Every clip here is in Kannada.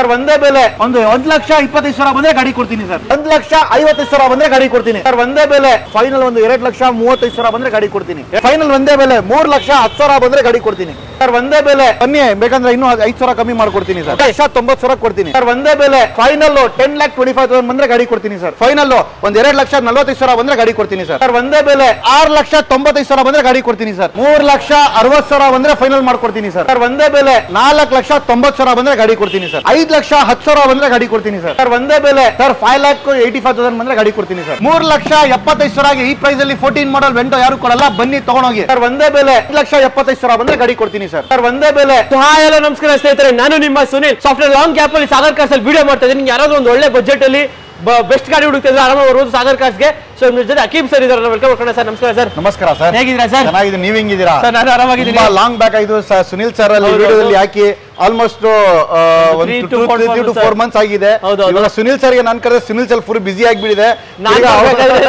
ಸರ್ ಒಂದೇ ಬೆಲೆ ಒಂದು 1,25,000 ಬಂದ್ರೆ ಗಾಡಿ ಕೊಡ್ತೀನಿ ಸರ್. 1,50,000 ಬಂದ್ರೆ ಗಾಡಿ ಕೊಡ್ತೀನಿ ಸರ್. ಒಂದೇ ಬೆಲೆ ಫೈನಲ್ ಒಂದು 2,35,000 ಬಂದ್ರೆ ಗಾಡಿ ಕೊಡ್ತೀನಿ. ಫೈನಲ್ ಒಂದೇ ಬೆಲೆ 3,10,000 ಬಂದ್ರೆ ಗಾಡಿ ಕೊಡ್ತೀನಿ ಸರ್. ಒಂದೇ ಬೆಲೆ ಬನ್ನಿ, ಬೇಕಂದ್ರೆ ಇನ್ನೂ 5,000 ಕಮ್ಮಿ ಮಾಡ್ಕೊಡ್ತೀನಿ ಸರ್. 1,90,000 ಕೊಡ್ತೀನಿ ಸರ್. ಒಂದೇ ಬೆಲೆ ಫೈನಲ್ 10,25,000 ಬಂದ್ರೆ ಗಾಡಿ ಕೊಡ್ತೀನಿ ಸರ್. ಫೈನಲ್ ಒಂದು 2,45,000 ಬಂದ್ರೆ ಗಾಡಿ ಕೊಡ್ತೀನಿ ಸರ್. ಒಂದೇ ಬೆಲೆ 6,95,000 ಬಂದ್ರೆ ಗಾಡಿ ಕೊಡ್ತೀನಿ ಸರ್. 3,60,000 ಬಂದ್ರೆ ಫೈನಲ್ ಮಾಡ್ಕೊಡ್ತೀನಿ ಸರ್. ಒಂದೇ ಬೆಲೆ 4,90,000 ಬಂದ್ರೆ ಗಾಡಿ ಕೊಡ್ತೀನಿ ಸರ್. 5,10,000 ಬಂದ್ರೆ ಗಾಡಿ ಕೊಡ್ತೀನಿ ಸರ್. ಒಂದೇ ಬೆಲೆ ಸರ್ 5,85,000 ಬಂದ್ರೆ ಗಾಡಿ ಕೊಡ್ತೀನಿ ಸರ್. 3,75,000 ಈ ಪ್ರೈಸ್ ಅಲ್ಲಿ 14 ಮಾಡಲ್ ವೆಂಟೋ ಯಾರು ಕೊಡಲ್ಲ, ಬನ್ನಿ ತಗೊಂಡೋಗಿ ಸರ್. ಒಂದೇ ಬೆಲೆ 1,75,000 ಬಂದ್ರೆ ಗಾಡಿ ಕೊಡ್ತೀನಿ ಸರ್. ಒಂದೇ ಬೆಲೆ. ಹಾಯ್ ಹಲೋ ನಮಸ್ಕಾರ ಸ್ನೇಹಿತರೆ, ನಾನು ನಿಮ್ಮ ಸುನಿಲ್. ಸಾಫ್ಟ್ವೇರ್ ಲಾಂಗ್ ಕ್ಯಾಪ್ ಅಲ್ಲಿ ಸಾಗರ್ ಕಾರ್ಸ್ ಅಲ್ಲಿ ವಿಡಿಯೋ ಮಾಡ್ತಾ ಇದ್ದೀನಿ. ಯಾರಾದ್ರೂ ಒಂದು ಒಳ್ಳೆ ಬಜೆಟ್ ಅಲ್ಲಿ ಬೆಸ್ಟ್ ಗಾಡಿ ಹುಡುಕ್ತಿದ್ರೆ ಆರಾಮಾಗಿ ಬರ್ಬೋದು ಸಾಗರ್ ಕಾರ್ಸ್ಗೆ. ಸೊ ನಿಮ್ಮ ಜೊತೆ ಅಕೀಬ್ ಸರ್ ಇದ್ದಾರೆ, ವೆಲ್ಕಮ್ ಮಾಡ್ಕೊಳ್ಳೋಣ ಸರ್. ನಮಸ್ಕಾರ ಸರ್. ನಮಸ್ಕಾರ ಸರ್, ಹೇಗಿದ್ದೀರಾ ಸರ್? ಚೆನ್ನಾಗಿದ್ದೀನಿ, ನೀವು ಹೆಂಗಿದ್ದೀರಾ ಸರ್? ನಾನು ಆರಾಮಾಗಿದ್ದೀನಿ. ಲಾಂಗ್ ಬ್ಯಾಕ್ ಆಯ್ತು ಸುನಿಲ್ ಸರ್ ಅಲ್ಲಿ ವಿಡಿಯೋದಲ್ಲಿ ಹಾಕಿ ಆಲ್ಮೋಸ್ಟ್ 3 to 4 months ಆಗಿದೆ. ಇವಾಗ ಸುನಿಲ್ ಸರ್ಗೆ ನಾನು ಕರೆದ್ರೆ ಸುನಿಲ್ ಸರ್ ಫುಲ್ ಬಿಸಿ ಆಗಿಬಿಟ್ಟಿದೆ.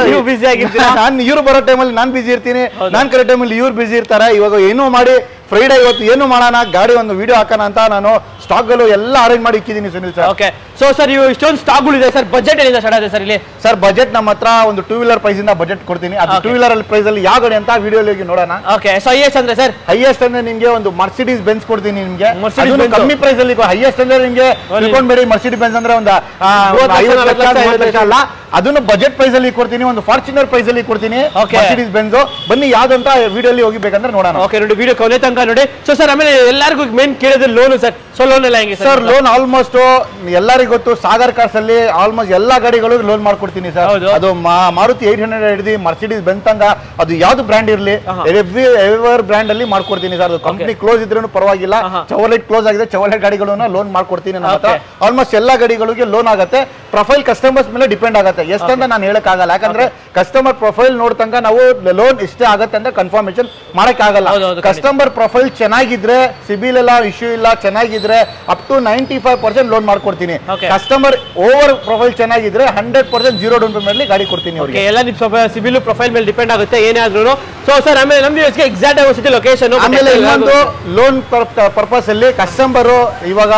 ನೀವು ಬಿಸಿ ಆಗಿರ್ತೀರಾ? ನಾನು ಇವ್ರು ಬರೋ ಟೈಮಲ್ಲಿ ನಾನು ಬಿಸಿ ಇರ್ತೀನಿ, ನಾನು ಕರೆ ಟೈಮಲ್ಲಿ ಇವ್ರು ಬಿಸಿ ಇರ್ತಾರೆ. ಇವಾಗ ಏನೋ ಮಾಡಿ ಫ್ರೈಡೆ ಇವತ್ತು ಏನು ಮಾಡೋಣ, ಗಾಡಿ ಒಂದು ವಿಡಿಯೋ ಹಾಕೋಣ ಅಂತ ನಾನು ಸ್ಟಾಕ್ ಗಳು ಎಲ್ಲ ಅರೇಂಜ್ ಮಾಡಿ ಇಕ್ಕಿದ್ದೀನಿ Sunil sir. Okay, so sir ಇವು ಇಷ್ಟೊಂದು ಸ್ಟಾಕ್ ಗಳು ಇದೆ ಸರ್. ಬಜೆಟ್ ಏನಿದೆ ಸ್ಟಾರ್ಟ್ ಆಗಿದೆ ಸರ್ ಇಲ್ಲಿ? ಸರ್ ಬಜೆಟ್ ನಮ್ಮ ಹತ್ರ ಒಂದು 2 wheeler ಪ್ರೈಸ್ ಇಂದ ಬಜೆಟ್ ಕೊಡ್ತೀನಿ. ಅದು 2 wheeler ಪ್ರೈಸ್ ಅಲ್ಲಿ ಯಾವ ಗಾಡಿ ಅಂತ ವಿಡಿಯೋಲಿ ನೋಡೋಣ. ಓಕೆ, ಸೊ ಹೈಯೆಸ್ಟ್ ಅಂದ್ರೆ ಸರ್? ಹೈಯೆಸ್ಟ್ ಅಂದ್ರೆ ನಿಮಗೆ ಒಂದು ಮರ್ಸಿಡೀಸ್ ಬೆನ್ಸ್ ಕೊಡ್ತೀನಿ ನಿಮಗೆ. ಕಮ್ಮಿ ಪ್ರೈಸ್ ಅಲ್ಲಿ ಹೈಯೆಸ್ಟ್ ಅಂದ್ರೆ ನಿಮಗೆ ತಿಳ್ಕೊಂಡ್ಬೇಡಿ, ಮರ್ಸಿಡೀಸ್ ಬೆನ್ಸ್ ಅಂದ್ರೆ ಒಂದು 50 ಲಕ್ಷ ಅಲ್ಲ, ಅದನ್ನು ಬಜೆಟ್ ಪ್ರೈಸ್ ಅಲ್ಲಿ ಕೊಡ್ತೀನಿ. ಒಂದು ಫಾರ್ಚುನರ್ ಪ್ರೈಸ್ ಅಲ್ಲಿ ಕೊಡ್ತೀನಿ ಮರ್ಸಿಡೀಸ್ ಬೆನ್ಸ್. ಬನ್ನಿ ಯಾವ್ದಂತ ವಿಡಿಯೋಲಿ ಹೋಗಿ ಬೇಕಂದ್ರೆ ನೋಡೋಣ. ಓಕೆ ನೋಡಿ, ವಿಡಿಯೋ ಕೊನೆ ತನಕ ನೋಡಿ. ಸೊ ಸರ್ ಆಮೇಲೆ ಎಲ್ಲರಿಗೂ ಮೇನ್ ಕೇಳಿದ್ರೆ ಲೋನ್ ಸರ್. ಸೊ ಲೋನ್ ಎಲ್ಲ ಹೆಂಗೆ ಸರ್? ಲೋನ್ ಆಲ್ಮೋಸ್ಟ್ ಎಲ್ಲರಿಗೂ ಗೊತ್ತು, ಸಾಗರ್ ಕಾರ್ಸ್ ಅಲ್ಲಿ ಆಲ್ಮೋಸ್ಟ್ ಎಲ್ಲಾ ಗಾಡಿಗಳಿಗೂ ಲೋನ್ ಮಾಡ್ಕೊಡ್ತೀನಿ ಸರ್. ಅದು ಮಾರುತಿ 800 ಹಿಡಿದು ಮರ್ಸಿಡೀಸ್ ಬೆನ್ಸ್ ತನಕ ಅದು ಯಾವ್ದು ಬ್ರ್ಯಾಂಡ್ ಇರಲಿ ಎವರ್ ಬ್ರ್ಯಾಂಡ್ ಅಲ್ಲಿ ಮಾಡ್ಕೊಡ್ತೀನಿ ಸರ್. ಅದು ಕಂಪ್ನಿ ಕ್ಲೋಸ್ ಇದ್ರೂ ಪರವಾಗಿಲ್ಲ, ಚವರ್ಲೆಟ್ ಕ್ಲೋಸ್ ಆಗಿದೆ, ಚವರ್ಲೆಟ್ ಗಾಡಿಗಳನ್ನ ಲೋನ್ ಮಾಡ್ಕೊಡ್ತೀನಿ ನನ್ನ ಹತ್ರ. ಆಲ್ಮೋಸ್ಟ್ ಎಲ್ಲಾ ಗಾಡಿಗಳಿಗೆ ಲೋನ್ ಆಗುತ್ತೆ. ಪ್ರೊಫೈಲ್ ಕಸ್ಟಮರ್ಸ್ ಮೇಲೆ ಡಿಪೆಂಡ್ ಆಗುತ್ತೆ, ಎಷ್ಟಂತ ನಾನು ಹೇಳಕ್ ಆಗಲ್ಲ. ಯಾಕಂದ್ರೆ ಕಸ್ಟಮರ್ ಪ್ರೊಫೈಲ್ ನೋಡ್ತಂಗ ನಾವು ಲೋನ್ ಇಷ್ಟೇ ಆಗುತ್ತೆ ಅಂತ ಕನ್ಫರ್ಮೇಶನ್ ಮಾಡಕ್ ಆಗಲ್ಲ. ಕಸ್ಟಮರ್ ಪ್ರೊಫೈಲ್ ಚೆನ್ನಾಗಿದ್ರೆ, ಸಿಬಿಲ್ ಎಲ್ಲ ಇಶ್ಯೂ ಇಲ್ಲ, ಚೆನ್ನಾಗಿದ್ರೆ ಅಪ್ ಟು 95% ಲೋನ್ ಮಾಡ್ಕೊಡ್ತೀನಿ. ಕಸ್ಟಮರ್ ಓವರ್ ಪ್ರೊಫೈಲ್ ಚೆನ್ನಾಗಿದ್ರೆ 100% 0 ಡೌನ್ ಪೇಮೆಂಟ್ ಗಾಡಿ ಕೊಡ್ತೀನಿ ಅವ್ರಿಗೆ. ಎಲ್ಲ ನಿಮ್ಮ ಸಿಬಿಲ್ ಪ್ರೊಫೈಲ್ ಮೇಲೆ ಡಿಪೆಂಡ್ ಆಗುತ್ತೆ ಏನೇ ಆದ್ರೂ. ಸೊ ಸರ್ ಆಮೇಲೆ ನಮ್ಗೆ ಎಕ್ಸಾಕ್ಟ್ ಆಗಿ ಲೊಕೇಶನ್, ಆಮೇಲೆ ಇನ್ನೊಂದು ಲೋನ್ ಪರ್ಪಸ್ ಅಲ್ಲಿ ಕಸ್ಟಮರ್ ಇವಾಗ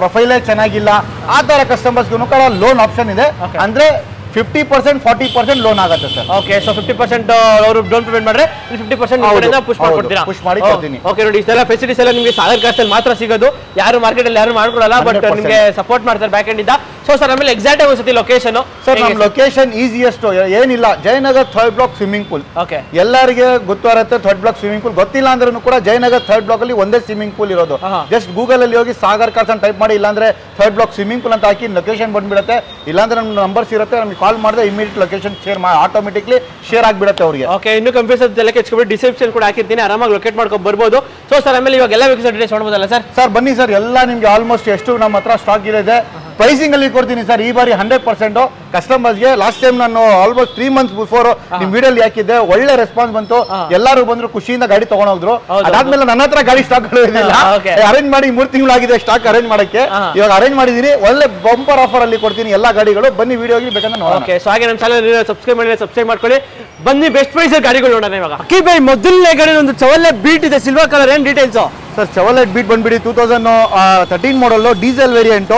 ಪ್ರೊಫೈಲೇ ಚೆನ್ನಾಗಿಲ್ಲ, ಆ ತರ ಕಸ್ಟಮರ್ಸ್ಗೂ ಕೂಡ ಲೋನ್ ಆಪ್ಷನ್ ಇದೆ. ಅಂದ್ರೆ 50% 40% ಲೋನ್ ಆಗುತ್ತೆ ಸರ್. ಓಕೆ, ಸೊ 50% ಅವರು ಡೌನ್ ಪೇಮೆಂಟ್ ಮಾಡಿದ್ರೆ 50% ಪುಷ್ ಮಾಡ್ಕೊಡ್ತೀರಾ? ಪುಷ್ ಮಾಡಿ ಕೊಡ್ತೀನಿ. ಓಕೆ ನೋಡಿ, ಇಷ್ಟೆಲ್ಲ ಫೆಸಿಲಿಟೀಸ್ ಎಲ್ಲ ನಿಮಗೆ ಸಾಗರ್ ಕಾರ್ಸ್ ಅಲ್ಲಿ ಮಾತ್ರ ಸಿಗೋದು, ಯಾರು ಮಾರ್ಕೆಟ್ ಅಲ್ಲಿ ಯಾರು ಮಾಡ್ಕೊಡಲ್ಲ, ಬಟ್ ನಿಮಗೆ ಸಪೋರ್ಟ್ ಮಾಡ್ತಾರೆ ಬ್ಯಾಕ್ ಎಂಡ್ ಇಂದ. ಸೊ ಸರ್ ಆಮೇಲೆ ಎಕ್ಸಾಕ್ಟ್ ಆಗಿ ಒಂದ್ಸತಿ ಲೊಕೇಶನ್ ಸರ್? ನಮ್ಮ ಲೊಕೇಶನ್ ಈಸಿಯೆಸ್ಟ್ ಏನಿಲ್ಲ, Jayanagar 3rd block swimming pool. Okay, ಎಲ್ಲರಿಗೆ ಗೊತ್ತಿರುತ್ತೆ 3rd ಬ್ಲಾಕ್ ಸ್ವಿಮ್ಮಿಂಗ್ ಪೂಲ್. ಗೊತ್ತಿಲ್ಲ ಅಂದ್ರೂ ಕೂಡ ಜಯನಗರ್ 3rd ಬ್ಲಾಕ್ ಅಲ್ಲಿ ಒಂದೇ ಸ್ವಿಮ್ಮಿಂಗ್ ಪೂಲ್ ಇರೋದು. ಜಸ್ಟ್ ಗೂಗಲ್ ಅಲ್ಲಿ ಹೋಗಿ ಸಾಗರ್ ಕಾರ್ಸ್ ಅಂತ ಟೈಪ್ ಮಾಡಿ, ಇಲ್ಲಾಂದ್ರೆ 3rd ಬ್ಲಾಕ್ ಸ್ವಿಮ್ಮಿಂಗ್ ಪೂಲ್ ಅಂತ ಹಾಕಿ ಲೊಕೇಶನ್ ಬಂದ್ಬಿಡುತ್ತೆ. ಇಲ್ಲಾಂದ್ರೆ ನಮ್ಮ ನಂಬರ್ಸ್ ಇರುತ್ತೆ, ನಮಗೆ ಕಾಲ್ ಮಾಡಿದ್ರೆ immediate location share automatically share ಆಗಿಬಿಡುತ್ತೆ ಅವರಿಗೆ. ಓಕೆ, ಇನ್ನು ಕಂಪ್ಯೂಟರ್ ಎಲ್ಲ ಕೆಚ್ಕೊಬಿಟ್ಟು ಡಿಸ್ಕ್ರಿಪ್ಷನ್ ಕೂಡ ಹಾಕಿರ್ತೀನಿ, ಆರಾಮಾಗಿ ಲೊಕೇಟ್ ಮಾಡ್ಕೊಂಡು ಬರ್ಬೋದು. ಸೊ ಸರ್ ಆಮೇಲೆ ಇವಾಗ ಎಲ್ಲ ವೆಹಿಕಲ್ಸ್ ಡೀಟೇಲ್ಸ್ ನೋಡ್ಬೋದಲ್ಲ ಸರ್? ಸರ್ ಬನ್ನಿ ಸರ್, ಎಲ್ಲ ನಿಮ್ಗೆ ಆಲ್ಮೋಸ್ಟ್ ಎಷ್ಟು ನಮ್ಮ ಹತ್ರ ಸ್ಟಾಕ್ ಇದೆ ಪ್ರೈಸಿಂಗ್ ಅಲ್ಲಿ ಕೊಡ್ತೀನಿ ಸರ್. ಈ ಬಾರಿ 100% ಕಸ್ಟಮರ್ಸ್ಗೆ. ಲಾಸ್ಟ್ ಟೈಮ್ ನಾನು ಆಲ್ಮೋಸ್ಟ್ 3 months ಬಿಫೋರ್ ನಿಮ್ ವಿಡಿಯೋಲಿ ಹಾಕಿದ್ದೆ, ಒಳ್ಳೆ ರೆಸ್ಪಾನ್ಸ್ ಬಂತು, ಎಲ್ಲರೂ ಬಂದ್ರು ಖುಷಿಯಿಂದ ಗಾಡಿ ತಗೊಂಡೋದ್ರು. ಅದಾದ್ಮೇಲೆ ನನ್ನ ಹತ್ರ ಗಾಡಿ ಸ್ಟಾಕ್ ಅರೇಂಜ್ ಮಾಡಿ 3 ತಿಂಗಳಾಗಿದೆ ಸ್ಟಾಕ್ ಅರೇಂಜ್ ಮಾಡಕ್ಕೆ. ಇವಾಗ ಅರೇಂಜ್ ಮಾಡಿದೀನಿ, ಒಳ್ಳೆ ಬಂಪರ್ ಆಫರ್ ಅಲ್ಲಿ ಕೊಡ್ತೀನಿ ಎಲ್ಲಾ ಗಾಡಿಗಳು. ಬನ್ನಿ ವಿಡಿಯೋಗೆ ಬೇಕಂದ್ರೆ ನೋಡೋಣ. ಓಕೆ, ಸೊ ಹಾಗೆ ನಮ್ಮ ಚಾನಲ್ ಸಬ್ಸ್ಕ್ರೈಬ್ ಮಾಡ್ಕೊಳ್ಳಿ. ಬನ್ನಿ ಬೆಸ್ಟ್ ಪ್ರೈಸ್ ಗಾಡಿಗಳು ನೋಡೋಣ. ಇವಾಗ ಅಕ್ಕಿ ಬೈ ಮೊದಲನೇ ಗಾಡಿ ಒಂದು ಚವಲೆ ಬೀಟ್ ಇದೆ, ಸಿಲ್ವರ್ ಕಲರ್. ಏನ್ ಡೀಟೇಲ್ಸ್ ಸರ್? ಚವಲೆಟ್ ಬೀಟ್ ಬಂದ್ಬಿಡಿ 2013 ಮಾಡಲ್, ಡೀಸೆಲ್ ವೇರಿಯಂಟ್,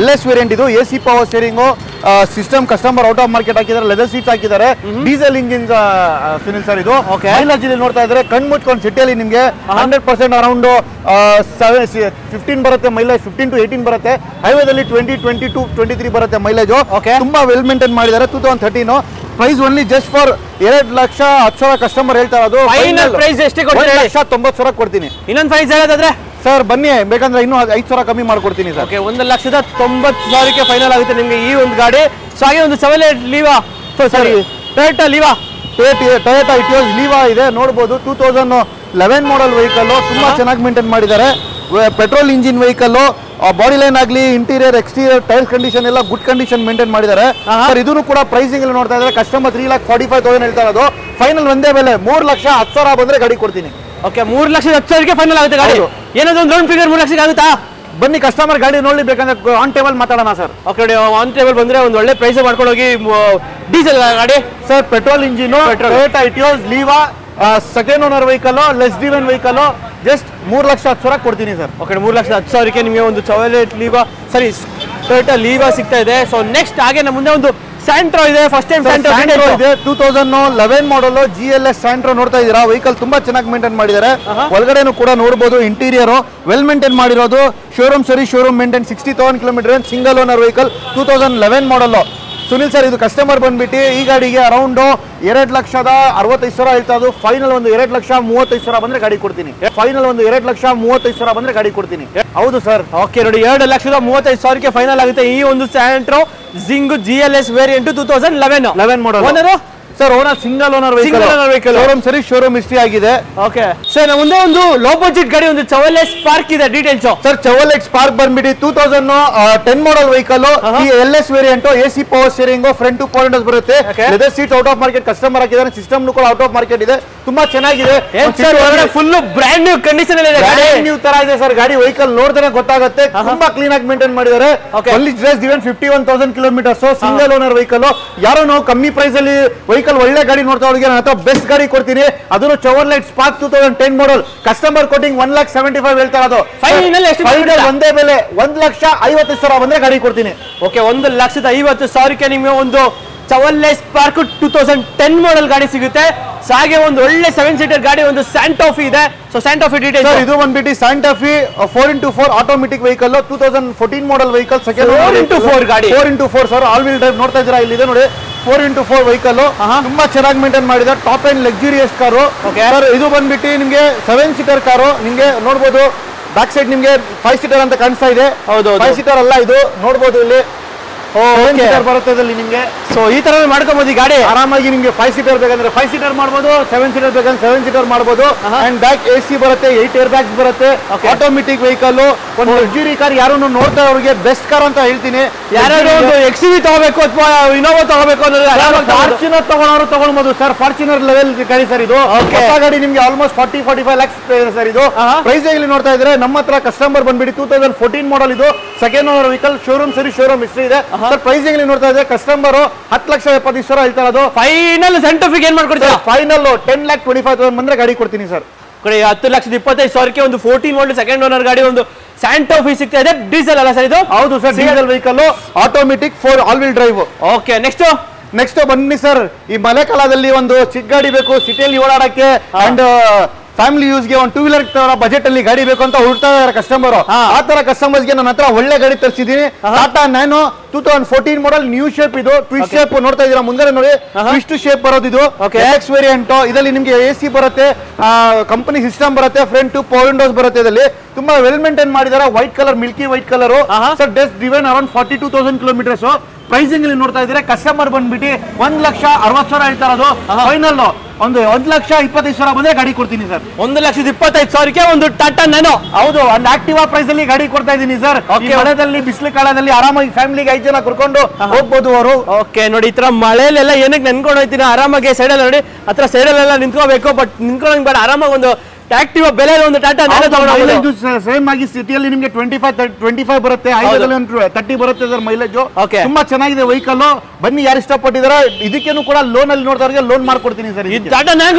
LS ವೇರಿಯಂಟ್. ಇದು AC power steering system, customer out of market ಹಾಕಿದ್ದಾರೆ, ಲೆದರ್ ಸೀಟ್ಸ್ ಹಾಕಿದ್ದಾರೆ, ಡೀಸೆಲ್ ಇಂಜಿನ್ ಸುನಿಲ್ ಸರ್. ಇದು ಮೈಲೇಜ್ ನೋಡ್ತಾ ಇದ್ರೆ ಕಣ್ ಮುಚ್ಕೊಂಡು ಸಿಟಿಯಲ್ಲಿ ನಿಮಗೆ 100% ಅರೌಂಡ್ 15 ಬರುತ್ತೆ ಮೈಲೇಜ್, 15 to 18 ಬರುತ್ತೆ. ಹೈವೇದಲ್ಲಿ 20, 22, 23 ಬರುತ್ತೆ ಮೈಲೇಜ್. ತುಂಬಾ ವೆಲ್ ಮೇಂಟೈನ್ ಮಾಡಿದ್ದಾರೆ. 2013 price only just for 2,10,000 customer ಹೇಳ್ತಾ ಇರೋದು. ಫೈನಲ್ ಪ್ರೈಸ್ ಎಷ್ಟು ಕೊಡ್ತೀರಾ? 1,90,000 ಕೊಡ್ತೀನಿ. ಇನ್ನೊಂದು ಪ್ರೈಸ್ ಹೇಳೋದಾದ್ರೆ ಸರ್ ಬನ್ನಿ, ಬೇಕಂದ್ರೆ ಇನ್ನೂ 5,000 ಕಮ್ಮಿ ಮಾಡ್ಕೊಡ್ತೀನಿ ಸರ್. 1,90,000ಕ್ಕೆ ಫೈನಲ್ ಆಗುತ್ತೆ ನಿಮಗೆ ಈ ಒಂದು ಗಾಡಿ. ಸೊ ಹಾಗೆ ಒಂದು ಚವಲೆಟ್ ಲೀವಾ, ಸಾರಿ Toyota Liva, Toyota Etios Liva ಇದೆ ನೋಡ್ಬೋದು. 2011 ಮಾಡಲ್ ವೆಹಿಕಲ್, ತುಂಬಾ ಚೆನ್ನಾಗಿ ಮೇಂಟೈನ್ ಮಾಡಿದ್ದಾರೆ. Petrol engine vehicle, body line ಆಗಲಿ, ಇಂಟೀರಿಯರ್ ಎಕ್ಸ್ಟೀರಿಯರ್ ಟೈರ್ ಕಂಡೀಷನ್ ಎಲ್ಲ ಗುಡ್ ಕಂಡೀಷನ್ ಮೇಂಟೈನ್ ಮಾಡಿದ್ದಾರೆ ಸರ್. ಇದನ್ನು ಕೂಡ ಪ್ರೈಸಿಂಗ್ ಅಲ್ಲಿ ನೋಡ್ತಾ ಇದ್ದಾರೆ ಕಸ್ಟಮರ್ 3,45,000 ಹೇಳ್ತಾ ಇರೋದು. ಫೈನಲ್ ಒಂದೇ ಬೆಲೆ 3,10,000 ಬಂದ್ರೆ ಗಾಡಿ ಕೊಡ್ತೀನಿ. ಓಕೆ, 3,10,000ಕ್ಕೆ ಫೈನಲ್ ಆಗುತ್ತೆ ಗಾಡಿ. ಏನಾದ್ರು ಒಂದು ರೌಂಡ್ ಫಿಗರ್ 3 ಲಕ್ಷಕ್ಕೆ ಆಗುತ್ತಾ? ಬನ್ನಿ ಕಸ್ಟಮರ್ ಗಾಡಿ ನೋಡಿ, ಬೇಕಂದ್ರೆ ಆನ್ ಟೇಬಲ್ ಮಾತಾಡೋಣ ಸರ್. ಓಕೆ, ಆನ್ ಟೇಬಲ್ ಬಂದ್ರೆ ಒಂದು ಒಳ್ಳೆ ಪ್ರೈಸ್ ಮಾಡ್ಕೊಂಡು ಹೋಗಿ. ಡೀಸೆಲ್ ಗಾಡಿ sir, petrol engine, Toyota Etios Liva, second owner vehicle, less driven vehicle. Just 3,10,000 ಕೊಡ್ತೀನಿ ಸರ್. ಓಕೆ 3,10,000ಕ್ಕೆ ನಿಮಗೆ ಒಂದು ಚವಲೆಟ್ ಲೀವಾ ಟೊಯೋಟಾ ಲೀವಾ ಸಿಗ್ತಾ ಇದೆ. ಸೊ ನೆಕ್ಸ್ಟ್ ಹಾಗೆ ನಮ್ಮ ಮುಂದೆ ಒಂದು ಸ್ಯಾಂಟ್ರೋ ಇದೆ. ಫಸ್ಟ್ ಟೈಮ್ ಸ್ಯಾಂಟ್ರೋ ಇದೆ 2011 ಮಾಡಲ್ GLS ಸ್ಯಾಂಟ್ರೋ ನೋಡ್ತಾ ಇದ್ದೀರಾ. ವೆಹಿಕಲ್ ತುಂಬಾ ಚೆನ್ನಾಗಿ ಮೇಂಟೈನ್ ಮಾಡಿದ್ದಾರೆ. ಒಳಗಡೆನೂ ಕೂಡ ನೋಡಬಹುದು. ಇಂಟೀರಿಯರ್ ವೆಲ್ ಮೇಂಟೈನ್ ಮಾಡಿರೋದು. ಶೋರೂಮ್ ಸರಿ showroom maintain 60,000 kilometre single owner vehicle 2011 ಮಾಡಲ್. ಸುನಿಲ್ ಸರ್ ಇದು ಕಸ್ಟಮರ್ ಬಂದ್ಬಿಟ್ಟು ಈ ಗಾಡಿಗೆ ಅರೌಂಡ್ 2,65,000 ಹೇಳ್ತಾ ಅದು. ಫೈನಲ್ ಒಂದು 2,35,000 ಬಂದ್ರೆ ಗಾಡಿ ಕೊಡ್ತೀನಿ. ಫೈನಲ್ ಒಂದು 2,35,000 ಬಂದ್ರೆ ಗಾಡಿ ಕೊಡ್ತೀನಿ. ಹೌದು ಸರ್. ಓಕೆ ನೋಡಿ 2,35,000ಕ್ಕೆ ಫೈನಲ್ ಆಗುತ್ತೆ ಈ ಒಂದು Santro Xing GLS variant 2011 model. Owner sir owner single owner vehicle. Showroom ಸರಿ ಶೋರೂಮ್ ಹಿಸ್ಟ್ರಿ ಆಗಿದೆ. ಓಕೆ ಸರ್ ನಮ್ಮ ಮುಂದೆ ಒಂದು ಲೋ ಬಜೆಟ್ ಗಾಡಿ ಒಂದು ಚವಲೆ ಸ್ಪಾರ್ಕ್ ಇದೆ. ಡೀಟೇಲ್ಸ್ ಸರ್ ಚವಲೆಟ್ ಸ್ಪಾರ್ಕ್ ಬಂದ್ಬಿಟ್ಟು 2010 ಮಾಡಲ್ ವೆಹಿಕಲ್. ಈ LS variant AC power steering front 2 pointers ಬರುತ್ತೆ. Leather seat out of market customer ಹಾಕಿದ್ದಾರೆ. ಸಿಸ್ಟಮ್ ಕೂಡ ಔಟ್ ಆಫ್ ಮಾರ್ಕೆಟ್ ಇದೆ. ತುಂಬಾ ಚೆನ್ನಾಗಿದೆ. ಫುಲ್ ಬ್ರ್ಯಾಂಡ್ ನ್ಯೂ ಕಂಡೀಷನ್ ಇದೆ. ನ್ಯೂ ತರ ಇದೆ ಸರ್ ಗಾಡಿ. ವೆಹಿಕಲ್ ನೋಡಿದ್ರೆ ಗೊತ್ತಾಗುತ್ತೆ. ತುಂಬಾ ಕ್ಲೀನ್ ಆಗಿ ಮೇಂಟೈನ್ ಮಾಡಿದ್ದಾರೆ. Only just given 51,000 kilometres. Single owner vehicle. ಯಾರೋ ನಾವು ಕಮ್ಮಿ ಪ್ರೈಸ್ ಅಲ್ಲಿ ವೆಹಿಕಲ್ ಒಳ್ಳೆ ಗಾಡಿ ನೋಡ್ತಾ ಅವ್ರಿಗೆ ನನ್ನ ಹತ್ರ ಬೆಸ್ಟ್ ಗಾಡಿ ಕೊಡ್ತೀನಿ. ಅದನ್ನು ಚವರ್ಲೈಟ್ ಸ್ಪಾರ್ಕ್ 2010 ಮಾಡಲ್. ಕಸ್ಟಮರ್ ಕೋಟಿಂಗ್ 1,75,000 ಹೇಳ್ತಾ ಇರೋದು. ಫೈನಲ್ ಒಂದೇ ಬೆಲೆ 1,50,000 ಬಂದ್ರೆ ಗಾಡಿ ಕೊಡ್ತೀನಿ. ಓಕೆ 1,50,000ಕ್ಕೆ ನಿಮಗೆ ಒಂದು ಚವರ್ಲೆ ಸ್ಪಾರ್ಕ್ 2010 ಮಾಡಲ್ ಗಾಡಿ ಸಿಗುತ್ತೆ. ಹಾಗೆ ಒಂದು ಒಳ್ಳೆ 7 ಸೀಟರ್ ಗಾಡಿ ಒಂದು ಸ್ಯಾಂಟೋಫಿ ಇದೆ. ಸೊ ಸ್ಯಾಂಟೋಫಿ ಡೀಟೇಲ್ಸ್ ಇದು ಬಂದ್ಬಿಟ್ಟು ಸ್ಯಾಂಟೋಫಿ 4x4 automatic vehicle 2014 model vehicle. Second 4x4 ಗಾಡಿ 4x4 sir all wheel drive ನೋಡ್ತಾ ಇದ್ದೀರಾ. ಇಲ್ಲಿ ಇದೆ ನೋಡಿ 4x4 ವೆಹಿಕಲ್. ತುಂಬಾ ಚೆನ್ನಾಗಿ ಮೇಂಟೈನ್ ಮಾಡಿದ top and luxurious car. Sir ಇದು ಬಂದ್ಬಿಟ್ಟು ನಿಮ್ಗೆ 7 ಸೀಟರ್ ಕಾರು. ನಿಮ್ಗೆ ನೋಡ್ಬೋದು ಬ್ಯಾಕ್ ಸೈಡ್ ನಿಮ್ಗೆ 5 ಸೀಟರ್ ಅಂತ ಕಾಣಿಸ್ತಾ ಇದೆ. ಹೌದು 5 ಸೀಟರ್ ಅಲ್ಲ ಇದು. ನೋಡ್ಬೋದು ಇಲ್ಲಿ ಬರುತ್ತೆ ನಿಮ್ಗೆ. ಸೊ ಈ ತರ ಮಾಡ್ಕೋಬಹುದು ಈ ಗಾಡಿ ಆರಾಮಾಗಿ. ನಿಮ್ಗೆ 5 ಸೀಟರ್ ಬೇಕಂದ್ರೆ 5 ಸೀಟರ್ ಮಾಡಬಹುದು. 7 ಸೀಟರ್ ಬೇಕಂದ್ರೆ 7 ಸೀಟರ್ ಮಾಡಬಹುದು. ಅಂಡ್ ಬ್ಯಾಕ್ AC ಬರುತ್ತೆ. 8 ಏರ್ ಬ್ಯಾಗ್ಸ್ ಬರುತ್ತೆ. Automatic vehicle. ಒಂದು ಲಕ್ಸುರಿ ಕಾರ್ ಯಾರು ನೋಡ್ತಾ ಅವ್ರಿಗೆ ಬೆಸ್ಟ್ ಕಾರ್ ಅಂತ ಹೇಳ್ತೀನಿ. ಯಾರು ಒಂದು XUV ತಗೋಬೇಕು ಅಥವಾ ಇನೋವಾ ತಗೋಬೇಕು ಅಂದ್ರೆ ಫಾರ್ಚುನರ್ ತಗೊಳೋರು ತಗೊಳ್ಬಹುದು ಸರ್. ಫಾರ್ಚುನರ್ ಲೆವೆಲ್ ಗಾಡಿ ಸರ್ ಇದು. ಹೊಸ ಗಾಡಿ ನಿಮ್ಗೆ ಆಲ್ಮೋಸ್ಟ್ 40-45 lakhs ಸರ್ ಇದು. ಪ್ರೈಸ್ ಇಲ್ಲಿ ನೋಡ್ತಾ ಇದ್ರೆ ನಮ್ಮ ಹತ್ರ ಕಸ್ಟಮರ್ ಬಂದ್ಬಿಟ್ಟು 2014 ಮಾಡಲ್ ಇದು. Second owner vehicle. ಶೋರೂಮ್ ಸರಿ ಶೋರೂಮ್ ಹಿಸ್ಟ್ರಿ ಇದೆ. ಸರ್ ಪ್ರೈಸಿಂಗ್ ನೋಡ್ತಾ ಇದ್ರೆ ಕಸ್ಟಮರ್ 10,70,000 ಹೇಳ್ತಾ ಇರೋದು. ಫೈನಲ್ ಸೆಂಟೋಫಿಗೆ ಏನ್ ಮಾಡ್ಕೊಡ್ತೀರಾ? ಫೈನಲ್ 10,25,000 ಬಂದ್ರೆ ಗಾಡಿ ಕೊಡ್ತೀನಿ ಸರ್. 10,25,000ಕ್ಕೆ ಒಂದು 14 ಮಾಡಲ್ ಸೆಕೆಂಡ್ ಓನರ್ ಗಾಡಿ ಒಂದು ಸ್ಯಾಂಟೋಫಿ ಸಿಗ್ತಾ ಇದೆ. ಡೀಸೆಲ್ ಅಲ್ಲ ಸರ್ ಇದು? ಹೌದು sir diesel vehicle automatic 4 all wheel drive. Okay next ಬನ್ನಿ ಸರ್. ಈ ಮಳೆಗಾಲದಲ್ಲಿ ಒಂದು ಚಿಕ್ಕ ಗಾಡಿ ಬೇಕು ಸಿಟಿಯಲ್ಲಿ ಓಡಾಡಕ್ಕೆ ಅಂಡ್ ಫ್ಯಾಮಿಲಿ ಯೂಸ್ಗೆ ಒಂದು 2 ವೀಲರ್ ಬಜೆಟ್ ಅಲ್ಲಿ ಗಾಡಿ ಬೇಕು ಅಂತ ಹುಡ್ತಾ ಇದ್ದಾರೆ ಕಸ್ಟಮರ್. ಆ ತರ ಕಸ್ಟಮರ್ಸ್ ಗೆ ನನ್ನ ಹತ್ರ ಒಳ್ಳೆ ಗಾಡಿ ತರಿಸಿದೀನಿ. Tata Nano 2014 model new shape ಇದು. ಟ್ವಿಸ್ಟ್ ಶೇಪ್ ನೋಡ್ತಾ ಇದೀರಾ ಮುಂದೆ ನೋಡಿ. ಟ್ವಿಸ್ಟ್ ಶೇಪ್ ಬರೋದು ಇದು. LX variant. ಇದರಲ್ಲಿ ನಿಮ್ಗೆ AC ಬರುತ್ತೆ. ಕಂಪನಿ ಸಿಸ್ಟಮ್ ಬರುತ್ತೆ. ಫ್ರಂಟ್ 2 ಪವರ್ ವಿಂಡೋಸ್ ಬರುತ್ತೆ. ಇದರಲ್ಲಿ ತುಂಬಾ ವೆಲ್ ಮೇಂಟೈನ್ ಮಾಡಿದ್ದಾರೆ. White colour milky white colour sir. Just driven around 42,000 kilometres. Pricing ಅಲ್ಲಿ ನೋಡ್ತಾ ಇದ್ರೆ ಕಸ್ಟಮರ್ ಬಂದ್ಬಿಟ್ಟು 1,60,000 ಹೇಳ್ತಾ ಇರೋದು. ಫೈನಲ್ ಒಂದು 1,25,000 ಬಂದ್ರೆ ಗಾಡಿ ಕೊಡ್ತೀನಿ ಸರ್. 1,25,000ಕ್ಕೆ ಒಂದು ಟಾಟಾ ನ್ಯಾನೋ. ಹೌದು ಒಂದು ಆಕ್ಟಿವಾ ಪ್ರೈಸ್ ಅಲ್ಲಿ ಗಾಡಿ ಕೊಡ್ತಾ ಇದ್ದೀನಿ ಸರ್. ಮಳೆದಲ್ಲಿ ಬಿಸಿಲು ಕಾಲದಲ್ಲಿ ಆರಾಮಾಗಿ ಫ್ಯಾಮಿಲಿಗೆ 5 ಜನ ಕರ್ಕೊಂಡು ಹೋಗ್ಬೋದು ಅವರು. ಓಕೆ ನೋಡಿ ಈ ತರ ಮಳೆಲೆಲ್ಲ ಏನಕ್ಕೆ ನೆನ್ಕೊಂಡು ಹೋಗ್ತೀನಿ ಆರಾಮಾಗಿ ಸೈಡಲ್ಲಿ ನೋಡಿ ಹತ್ರ ಸೈಡಲ್ಲೆಲ್ಲ ನಿಂತ್ಕೋಬೇಕು. ಬಟ್ ನಿಂತ್ಕೊಳ್ಳೋಂಗ್ ಬೇಡ. ಆರಾಮಾಗಿ ಒಂದು ಆಕ್ಟಿವಾ ಬೆಲೆ ಒಂದು ಟಾಟಾ ನ್ಯಾನೋ ತಗೊಂಡು ಸೇಮ್ ಆಗಿ ಸಿಟಿಯಲ್ಲಿ ನಿಮಗೆ 25 ಬರುತ್ತೆ. 30 ಬರುತ್ತೆ ಸರ್ ಮೈಲೇಜ್. ತುಂಬಾ ಚೆನ್ನಾಗಿದೆ ವೆಹಿಕಲ್. ಬನ್ನಿ ಯಾರು ಇಷ್ಟಪಟ್ಟಿದಾರ ಇದಕ್ಕೇನು ಕೂಡ ಲೋನ್ ಅಲ್ಲಿ ನೋಡ್ದವ್ರಿಗೆ ಲೋನ್ ಮಾಡ್ಕೊಡ್ತೀನಿ ಸರ್. ಟಾಟಾ ನ್ಯಾನೋ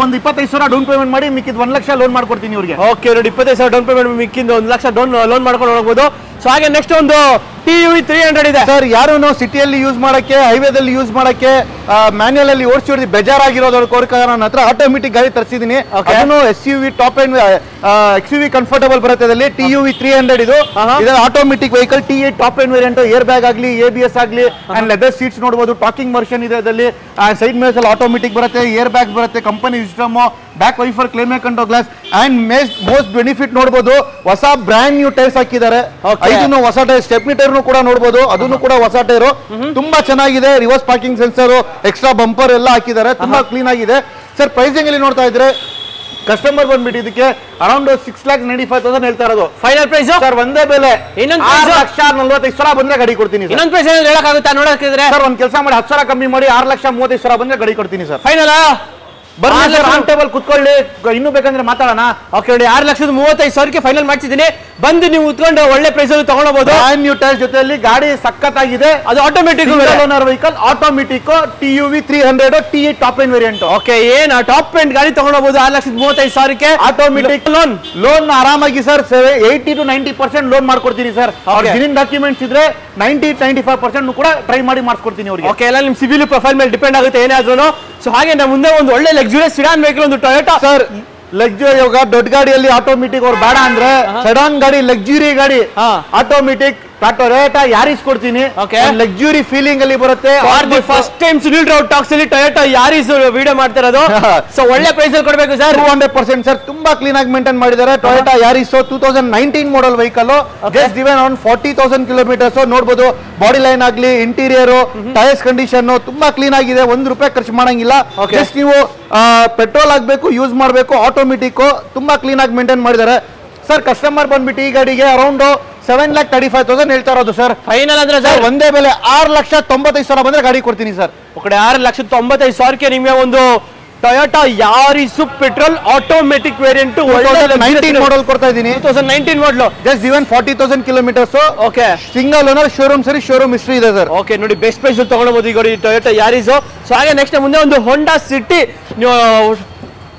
ಒಂದು 25,000 ಡೌನ್ ಪೇಮೆಂಟ್ ಮಾಡಿ ಮಿಕ್ಕಿದ್ 1,00,000 ಲೋನ್ ಮಾಡ್ಕೊಡ್ತೀನಿ ಇವ್ರಿಗೆ. ಓಕೆ ನೋಡಿ 25,000 ಡೌನ್ ಪೇಮೆಂಟ್ ಮಿಕ್ಕಿಂದ 1,00,000 ಲೋನ್ ಮಾಡ್ಕೊಂಡು ಹೋಗ್ಬೋದು. ಸೊ ಹಾಗೆ ನೆಕ್ಸ್ಟ್ ಒಂದು TUV 300 ಇದೆ ಸರ್. ಯಾರು ಸಿಟಿಯಲ್ಲಿ ಯೂಸ್ ಮಾಡಕ್ಕೆ ಹೈವೇದಲ್ಲಿ ಯೂಸ್ ಮಾಡಕ್ಕೆ ಮ್ಯಾನ್ಯಲ್ ಅಲ್ಲಿ ಓಡಿಸಿ ಬೇಜಾರಾಗಿರೋದಕ್ಕೋಸ್ಕರ ನನ್ನ ಹತ್ರ ಆಟೋಮೆಟಿಕ್ ಗಾಡಿ ತರಿಸಿದೀನಿ. ಅದನ್ನು SUV top and XUV comfortable ಬರುತ್ತೆ. ಇದರಲ್ಲಿ TUV 300 ಇದು. Automatic vehicle. T8 top end variant. Air bag ಆಗಲಿ ABS ಆಗಲಿ ಅಂಡ್ ಲೆದರ್ ಸೀಟ್ಸ್ ನೋಡಬಹುದು. ಟಾಕಿಂಗ್ ವರ್ಷನ್ ಇದೆ ಇದರಲ್ಲಿ. ಸೈಡ್ ಮಿರರ್ಸ್ ಅಲ್ಲಿ ಆಟೋಮೆಟಿಕ್ ಬರುತ್ತೆ. ಏರ್ ಬ್ಯಾಗ್ ಬರುತ್ತೆ. Company system. Back wiper claim ಕಂಟ್ರೋ glass and most benefit ನೋಡಬಹುದು ಹೊಸ ಬ್ರ್ಯಾಂಡ್ ನ್ಯೂ ಟೈರ್ಸ್ ಹಾಕಿದ್ದಾರೆ. ಇದನ್ನು ಹೊಸ ಟೈರ್ ಸ್ಟೆಪ್ನಿ ಟೈರ್ ಕೂಡ ನೋಡಬಹುದು. ಅದನ್ನು ಕೂಡ ಹೊಸ ಟೈರು. ತುಂಬಾ ಚೆನ್ನಾಗಿದೆ. Reverse parking sensor extra bumper ಎಲ್ಲ ಹಾಕಿದ್ದಾರೆ. ತುಂಬಾ ಕ್ಲೀನ್ ಆಗಿದೆ ಸರ್. ಪ್ರೈಸಿಂಗ್ ಅಲ್ಲಿ ನೋಡ್ತಾ ಇದ್ರೆ ಕಸ್ಟಮರ್ ಬಂದ್ಬಿಟ್ಟು ಇದಕ್ಕೆ ಅರೌಂಡ್ 6,95,000 ಹೇಳ್ತಾ ಇರೋದು. ಫೈನಲ್ ಪ್ರೈಸ್ ಸರ್ ಒಂದೇ ಬೆಲೆ. 6,45,000 ಬಂದ್ರೆ ಗಾಡಿ ಕೊಡ್ತೀನಿ ಸರ್. ಇನ್ನೊಂದು ಪ್ರೈಸ್ ಹೇಳಕ್ಕಾಗುತ್ತಾ ನೋಡಕ್ಕಿದ್ರೆ ಸರ್? ಒಂದ್ ಕೆಲಸ ಮಾಡಿ 10,000 ಕಮ್ಮಿ ಮಾಡಿ 6,35,000 ಬಂದ್ರೆ ಗಾಡಿ ಕೊಡ್ತೀನಿ ಸರ್. ಫೈನಲ್ ರಾಮ್ ಟೇಬಲ್ ಕುತ್ಕೊಳ್ಳಿ, ಇನ್ನು ಬೇಕಂದ್ರೆ ಮಾತಾಡೋಣ. ಓಕೆ ನೋಡಿ, 6,35,000ಕ್ಕೆ ಫೈನಲ್ ಮಾಡ್ತಿದ್ದೀನಿ. ಬಂದು ನೀವು ಉತ್ಕೊಂಡು ಒಳ್ಳೆ ಪ್ರೈಸ್ ಅಲ್ಲಿ ತಗೊಳ್ಬಹುದು. ಬ್ರಾಂಡ್ ನ್ಯೂ ಟೈರ್ಸ್ ಜೊತೆಯಲ್ಲಿ ಗಾಡಿ ಸಖತ್ತಾಗಿದೆ. ಅದು automatic owner vehicle, automatic, TUV 300 TE top end variant. Okay, ಏನ್ ಟಾಪ್ ಎಂಡ್ ಗಾಡಿ ತಗೊಳ್ಬಹುದು 6,35,000ಕ್ಕೆ. ಆಟೋಮೆಟಿಕ್ ಲೋನ್ ಆರಾಮಾಗಿ ಸರ್ 80 to 90% ಲೋನ್ ಮಾಡ್ಕೊಡ್ತೀನಿ ಸರ್. ಜಿನಿನ್ ಡಾಕ್ಯುಮೆಂಟ್ಸ್ ಇದ್ರೆ 90-95% ಕೂಡ ಟ್ರೈ ಮಾಡಿ ಮಾಡಿಸ್ಕೊಡ್ತೀನಿ ಅವ್ರಿಗೆ. ಓಕೆ, ಎಲ್ಲ ನಿಮ್ ಸಿವಿಲ್ ಪ್ರೊಫೈಲ್ ಮೇಲೆ ಡಿಪೆಂಡ್ ಆಗುತ್ತೆ ಏನಾದ್ರೂ. ಸೊ ಹಾಗೆ ನಾವು ಮುಂದೆ ಒಂದು ಒಳ್ಳೆ ಲಕ್ಸುರಿಯಸ್ ಸಿಡಾನ್ ವೆಹಿಕಲ್, ಒಂದು ಟೊಯೋಟಾ ಸರ್. ಲಕ್ಸುರಿ ಇವಾಗ ದೊಡ್ಡ ಗಾಡಿಯಲ್ಲಿ ಆಟೋಮೆಟಿಕ್ ಅವ್ರು ಬೇಡ ಅಂದ್ರೆ ಸೆಡಾನ್ ಗಾಡಿ, ಲಕ್ಸುರಿ ಗಾಡಿ ಆಟೋಮೆಟಿಕ್ ಟೊಯೋಟಾ ಯಾರಿಸ್ ಕೊಡ್ತೀನಿ. ಲಕ್ಸುರಿ ಫೀಲಿಂಗ್ ಅಲ್ಲಿ ಬರುತ್ತೆ. First time Sunil Rao talks ಅಲ್ಲಿ ಟೊಯೋಟಾ ಯಾರಿಸ್ ವಿಡಿಯೋ ಮಾಡ್ತಿರೋದು. ಸೊ ಒಳ್ಳೆ ಪ್ರೈಸ್ ಅಲ್ಲಿ ಕೊಡ್ಬೇಕು ಸರ್. 200% ಸರ್, ತುಂಬಾ ಕ್ಲೀನ್ ಆಗಿ ಮೇಂಟೈನ್ ಮಾಡಿದ್ದಾರೆ. Toyota Yaris 2019 model vehicle, just given around 40,000 kilometres. ನೋಡಬಹುದು ಬಾಡಿ ಲೈನ್ ಆಗ್ಲಿ, ಇಂಟೀರಿಯರ್, ಟೈರ್ಸ್ ಕಂಡೀಷನ್ ತುಂಬಾ ಕ್ಲೀನ್ ಆಗಿದೆ. ₹1 ಖರ್ಚು ಮಾಡಂಗಿಲ್ಲ. ಜಸ್ಟ್ ನೀವು ಪೆಟ್ರೋಲ್ ಆಗ್ಬೇಕು, ಯೂಸ್ ಮಾಡಬೇಕು. ಆಟೋಮೆಟಿಕ್ ತುಂಬಾ ಕ್ಲೀನ್ ಆಗಿ ಮೇಂಟೈನ್ ಮಾಡಿದ್ದಾರೆ ಸರ್. ಕಸ್ಟಮರ್ ಬಂದ್ಬಿಟ್ಟು ಈ ಗಾಡಿಗೆ ಅರೌಂಡ್ 7,35,000 ಹೇಳ್ತಾ ಇರೋದು ಸರ್. ಫೈನಲ್ ಅಂದ್ರೆ ಸರ್ ಒಂದೇ ಬೆಲೆ 6,95,000 ಬಂದ್ರೆ ಗಾಡಿ ಕೊಡ್ತೀನಿ ಸರ್. ಕಡೆ 6,95,000ಕ್ಕೆ ನಿಮಗೆ ಒಂದು Toyota Yaris petrol automatic variant 2019 model ಕೊಡ್ತಾ ಇದ್ದೀನಿ. 2019 model, just given 40,000 kilometres. Okay, single owner, showroom ಸರಿ, ಶೋರೂಮ್ ಹಿಸ್ಟ್ರಿ ಇದೆ ಸರ್. ಓಕೆ ನೋಡಿ, ಬೆಸ್ಟ್ ಪ್ರೈಸ್ ಅಲ್ಲಿ ತಗೊಳ್ಬಹುದು ಈಗ ಟೊಯೋಟಾ ಯಾರಿಸ್. ಸೊ ಹಾಗೆ ನೆಕ್ಸ್ಟ್ ಮುಂದೆ ಒಂದು ಹೋಂಡಾ ಸಿಟಿ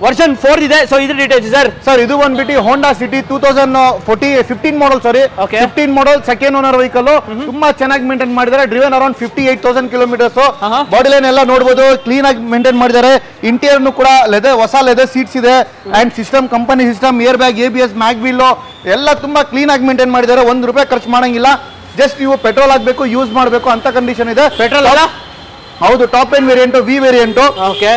ವರ್ಷನ್ 4 ಇದೆ. ಸೊ ಇದ್ರ ಡೀಟೇಲ್ಸ್ ಸರ್. ಇದು ಬಂದ್ಬಿಟ್ಟು Honda City 2015 model, sorry 15 model, second owner vehicle. ತುಂಬಾ ಚೆನ್ನಾಗಿ ಮೇಂಟೈನ್ ಮಾಡಿದ್ದಾರೆ. Driven around 58,000 kilometres. Body line ಎಲ್ಲ ನೋಡಬಹುದು, ಕ್ಲೀನ್ ಆಗಿ ಮೇಂಟೈನ್ ಮಾಡಿದ್ದಾರೆ. ಇಂಟೀರಿಯರ್ ಕೂಡ ಹೊಸ ಲೆದರ್ ಸೀಟ್ಸ್ ಇದೆ. And system, company system, air bag, ABS, mag wheel ಎಲ್ಲ ತುಂಬಾ ಕ್ಲೀನ್ ಆಗಿ ಮೇಂಟೈನ್ ಮಾಡಿದ್ದಾರೆ. ₹1 ಖರ್ಚು ಮಾಡಂಗಿಲ್ಲ. ಜಸ್ಟ್ ನೀವು ಪೆಟ್ರೋಲ್ ಹಾಕ್ಬೇಕು, ಯೂಸ್ ಮಾಡಬೇಕು ಅಂತ ಕಂಡೀಷನ್ ಇದೆ. ಪೆಟ್ರೋಲ್ ಅಲ್ಲ, ಹೌದು, top end variant, V variant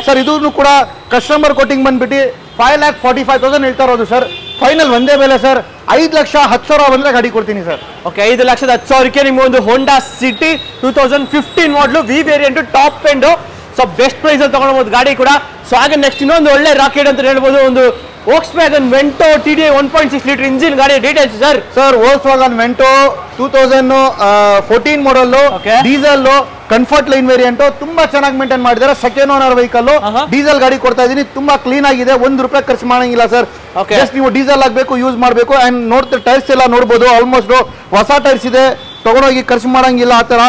sir. ಇದನ್ನು ಕೂಡ ಕಸ್ಟಮರ್ ಕೋಟಿಂಗ್ ಬಂದ್ಬಿಟ್ಟು 5,45,000 ಹೇಳ್ತಾ ಇರೋದು ಸರ್. ಫೈನಲ್ ಒಂದೇ ಬೆಲೆ ಸರ್, 5,10,000 ಬಂದ್ರೆ ಗಾಡಿ ಕೊಡ್ತೀನಿ ಸರ್. ಓಕೆ, 5,10,000ಕ್ಕೆ ನಿಮ್ಗೆ ಒಂದು Honda City 2015 model, V variant, top end. So best price ಅಲ್ಲಿ ತಗೊಳ್ಬಹುದು ಗಾಡಿ ಕೂಡ. ಸೊ ಹಾಗೆ ನೆಕ್ಸ್ಟ್ ಇನ್ನೊಂದು ಒಳ್ಳೆ ರಾಕೆಟ್ ಅಂತ ಹೇಳ್ಬೋದು, ಒಂದು Volkswagen Vento TDI 1.6 litre engine ಗಾಡಿ ಡೀಟೇಲ್ಸ್ ಸರ್. Volkswagen Vento 2014 ಮಾಡಲ್, ಡೀಸೆಲ್, ಕಂಫರ್ಟ್ ಲೈನ್ ವೇರಿಯಂಟ್. ತುಂಬಾ ಚೆನ್ನಾಗಿ ಮೇಂಟೈನ್ ಮಾಡಿದ್ದಾರೆ. ಸೆಕೆಂಡ್ ಓನರ್ ವೆಹಿಕಲ್, ಡೀಸೆಲ್ ಗಾಡಿ ಕೊಡ್ತಾ ಇದೀನಿ. ತುಂಬಾ ಕ್ಲೀನ್ ಆಗಿದೆ. ₹1 ಖರ್ಚು ಮಾಡಂಗಿಲ್ಲ ಸರ್. ಜಸ್ಟ್ ನೀವು ಡೀಸೆಲ್ ಆಗಬೇಕು, ಯೂಸ್ ಮಾಡಬೇಕು. ಅಂಡ್ ನೋಡ್ತೀವಿ ಟೈರ್ಸ್ ಎಲ್ಲ ನೋಡಬಹುದು, ಆಲ್ಮೋಸ್ಟ್ ಹೊಸ ಟೈರ್ಸ್ ಇದೆ. ತಗೊಂಡೋಗಿ ಖರ್ಚು ಮಾಡಂಗಿಲ್ಲ ಆ ತರ.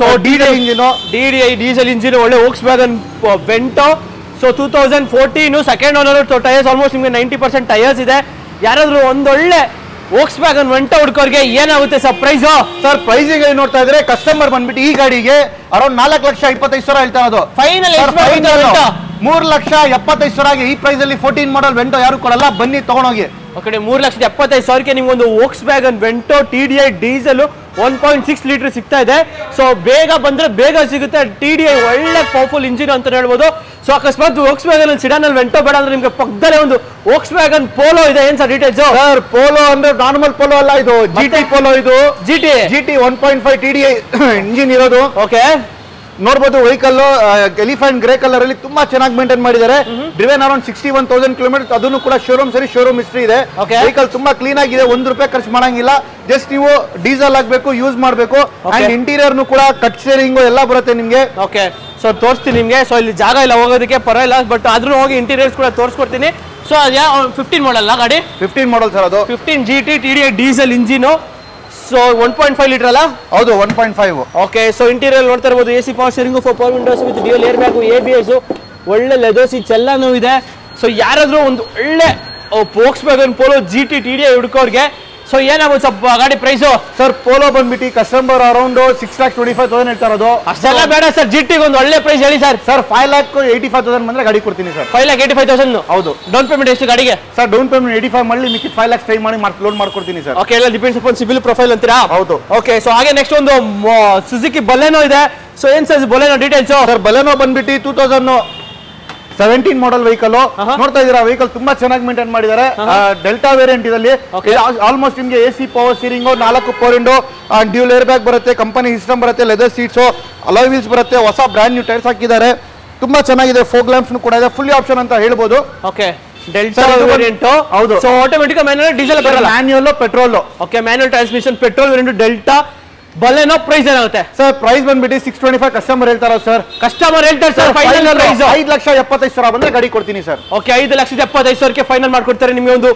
ಸೊ DDI ಡೀಸೆಲ್ ಇಂಜಿನ್, ಒಳ್ಳೆ Volkswagen Vento. So 2014 second owner. Tyres almost ನಿಮಗೆ 90% ಟೈರ್ಸ್ ಇದೆ. ಯಾರಾದ್ರೂ ಒಂದೊಳ್ಳೆ Volkswagen Vento ಹುಡ್ಕೋರ್ಗೆ ಏನಾಗುತ್ತೆ ಸರ್ ಪ್ರೈಸ್? ಸರ್ ಪ್ರೈಸಿಗೆ ನೋಡ್ತಾ ಇದ್ರೆ ಕಸ್ಟಮರ್ ಬಂದ್ಬಿಟ್ಟು ಈ ಗಾಡಿಗೆ ಅರೌಂಡ್ 4,25,000 ಹೇಳ್ತಾ ಇರೋದು. ಫೈನಲ್ 3,75,000 ಈ ಪ್ರೈಸ್ ಅಲ್ಲಿ 14 ಮಾಡಲ್ ವೆಂಟೋ ಯಾರು ಕೊಡಲ್ಲ. ಬನ್ನಿ ತಗೊಂಡೋಗಿ. ಓಕೆ, 3,75,000ಕ್ಕೆ ನಿಮ್ಗೊಂದು Volkswagen Vento TDI diesel 1.6 litre ಸಿಗ್ತಾ ಇದೆ. ಸೊ ಬೇಗ ಬಂದ್ರೆ ಬೇಗ ಸಿಗುತ್ತೆ. TDI ಒಳ್ಳೆ ಪವರ್ಫುಲ್ ಇಂಜಿನ್ ಅಂತ ಹೇಳ್ಬೋದು. ಸೊ ಅಕಸ್ಮಾತ್ Volkswagen ಸಿಡಾನ್ ಅಲ್ಲಿ Vento ಬೇಡ ಅಂದ್ರೆ ನಿಮ್ಗೆ ಪಕ್ಕದಲ್ಲೇ ಒಂದು Volkswagen Polo ಇದೆ. ಏನ್ ಸರ್ ಡೀಟೇಲ್ಸ್? ಸರ್ ಪೋಲೋ ಅಂದ್ರೆ ನಾರ್ಮಲ್ ಪೋಲೋ ಅಲ್ಲ, ಇದು GT ಪೋಲೋ. ಇದು GT 1.5 TDI ಇಂಜಿನ್ ಇರೋದು. ಓಕೆ, ನೋಡಬಹುದು ವೆಹಿಕಲ್ ಎಲಿಫೆಂಟ್ ಗ್ರೇ ಕಲರ್ ಅಲ್ಲಿ ತುಂಬಾ ಚೆನ್ನಾಗಿ ಮೇಂಟೈನ್ ಮಾಡಿದ್ದಾರೆ. Driven around 61,000 kilometre. ಅದನ್ನು ಕೂಡ ಶೋರೂಮ್ ಸರಿ, ಶೋರೂಮ್ ಹಿಸ್ಟ್ರಿ ಇದೆ. ವೆಹಿಕಲ್ ತುಂಬಾ ಕ್ಲೀನ್ ಆಗಿದೆ. ₹1 ಖರ್ಚು ಮಾಡಂಗಿಲ್ಲ. ಜಸ್ಟ್ ನೀವು ಡೀಸೆಲ್ ಹಾಕ್ಬೇಕು, ಯೂಸ್ ಮಾಡಬೇಕು. ಅಂಡ್ ಇಂಟೀರಿಯರ್ ಕೂಡ ಕಟ್ ಶೇರಿಂಗ್ ಎಲ್ಲ ಬರುತ್ತೆ ನಿಮ್ಗೆ. ಓಕೆ, ಸೊ ತೋರಿಸ್ತೀನಿ ನಿಮ್ಗೆ. ಸೊ ಇಲ್ಲಿ ಜಾಗ ಇಲ್ಲ ಹೋಗೋದಕ್ಕೆ, ಪರವಾಗಿಲ್ಲ, ಬಟ್ ಆದ್ರೂ ಹೋಗಿ ಇಂಟೀರಿಯರ್ಸ್ ಕೂಡ ತೋರಿಸ್ಕೊಡ್ತೀನಿ. ಸೊ ಅದ್ಯಾ 15 ಮಾಡಲ್ಲ ಗಾಡಿ? 15 ಮಾಡಲ್ ಸರ್. ಅದು 15 GT TDI diesel engine. So 1.5 litre ಅಲ್ಲ? ಹೌದು, 1.5. ಓಕೆ, ಸೊ ಇಂಟೀರಿಯರ್ ನೋಡ್ತಾ ಇರ್ಬೋದು. AC power steering, 4 Windows with dual air bag, ABS, ಒಳ್ಳೆ ಲೆದರ್ ಸೀಟ್ಸ್ ಎಲ್ಲಾನು ಇದೆ. ಸೊ ಯಾರಾದ್ರೂ ಒಂದು ಒಳ್ಳೆ Volkswagen Polo GT TDI ಹುಡುಕೋರ್ಗೆ ಸೊ ಏನಾಗುತ್ತೆ ಸ್ವಲ್ಪ ಗಾಡಿ ಪ್ರೈಸ್? ಸರ್ ಪೋಲೋ ಬಂದ್ಬಿಟ್ಟು ಕಸ್ಟಮರ್ ಅರೌಂಡ್ 6,25,000 ಹೇಳ್ತಾ ಇರೋದು. ಅಷ್ಟೆಲ್ಲ ಬೇಡ ಸರ್, GT ಒಂದು ಒಳ್ಳೆ ಪ್ರೈಸ್ ಹೇಳಿ ಸರ್. ಸರ್ 5,85,000 ಬಂದ್ರೆ ಗಾಡಿ ಕೊಡ್ತೀನಿ ಸರ್. 5,85,000? ಹೌದು. ಡೌನ್ ಪೇಮೆಂಟ್ ಎಷ್ಟು ಗಾಡಿಗೆ? ಸರ್ ಡೌನ್ ಪೇಮೆಂಟ್ 85 ಮಾಡಿ ಮಿಕ್ಕಿ 5 lakhs ಟ್ರೈ ಮಾಡಿ ಲೋನ್ ಮಾಡ್ಕೊಡ್ತೀನಿ ಸರ್. ಓಕೆ, ಎಲ್ಲ ಡಿಪೆಂಡ್ಸ್ ಅಪಾನ್ ಸಿಬಿಲ್ ಪ್ರೊಫೈಲ್ ಅಂತೀರಾ? ಹೌದು. ಓಕೆ, ಸೊ ಹಾಗೆ ನೆಕ್ಸ್ಟ್ ಒಂದು ಸುಜುಕಿ ಬಲೆನೋ ಇದೆ. ಸೊ ಏನ್ sir Baleno details? Sir Baleno ಬಂದ್ಬಿಟ್ಟು 2017 ಮಾಡಲ್ ವೆಹಿಕಲ್. ನೋಡ್ತಾ ಇದೀರಾ ವೆಹಿಕಲ್ ತುಂಬಾ ಚೆನ್ನಾಗಿ ಮೇಂಟೈನ್ ಮಾಡಿದ್ದಾರೆ. ಡೆಲ್ಟಾ ವೇರಿಯಂಟ್ ಇದರಲ್ಲಿ ಆಲ್ಮೋಸ್ಟ್ ನಿಮಗೆ AC power steering, 4 power window, dual air bag ಬರುತ್ತೆ, ಕಂಪನಿ ಸಿಸ್ಟಮ್ ಬರುತ್ತೆ, ಲೆದರ್ ಸೀಟ್ಸ್, ಅಲಾಯ್ ವೀಲ್ಸ್ ಬರುತ್ತೆ, ಹೊಸ ಬ್ರ್ಯಾಂಡ್ ನ್ಯೂ ಟೈರ್ಸ್ ಹಾಕಿದ್ದಾರೆ. ತುಂಬಾ ಚೆನ್ನಾಗಿದೆ. ಫೋಗ್ ಲ್ಯಾಂಪ್ಸ್ ಕೂಡ ಇದೆ. ಫುಲ್ಲಿ ಆಪ್ಷನ್ ಅಂತ ಹೇಳ್ಬೋದು. Okay, Delta variant. ಹೌದು. ಸೊ ಆಟೋಮೆಟಿಕ್ ಮ್ಯಾನ್ಯುಯಲ್ ಡೀಸೆಲ್ ಬರಲ್ಲ? Manual petrol. Okay, manual transmission petrol variant Delta Baleno price ಏನಾಗುತ್ತೆ ಸರ್ ಪ್ರೈಸ್ ಬಂದ್ಬಿಟ್ಟು 625 ಕಸ್ಟಮರ್ ಹೇಳ್ತಾರ ಸರ್. ಕಸ್ಟಮರ್ ಹೇಳ್ತಾರೆ ಸರ್ ಫೈನಲ್ ಪ್ರೈಸ್ 5,75,000 ಬಂದ್ರೆ ಗಾಡಿ ಕೊಡ್ತೀನಿ ಸರ್. ಓಕೆ 5,75,000ಕ್ಕೆ ಫೈನಲ್ ಮಾಡ್ಕೊಡ್ತಾರೆ ನಿಮಗೆ ಒಂದು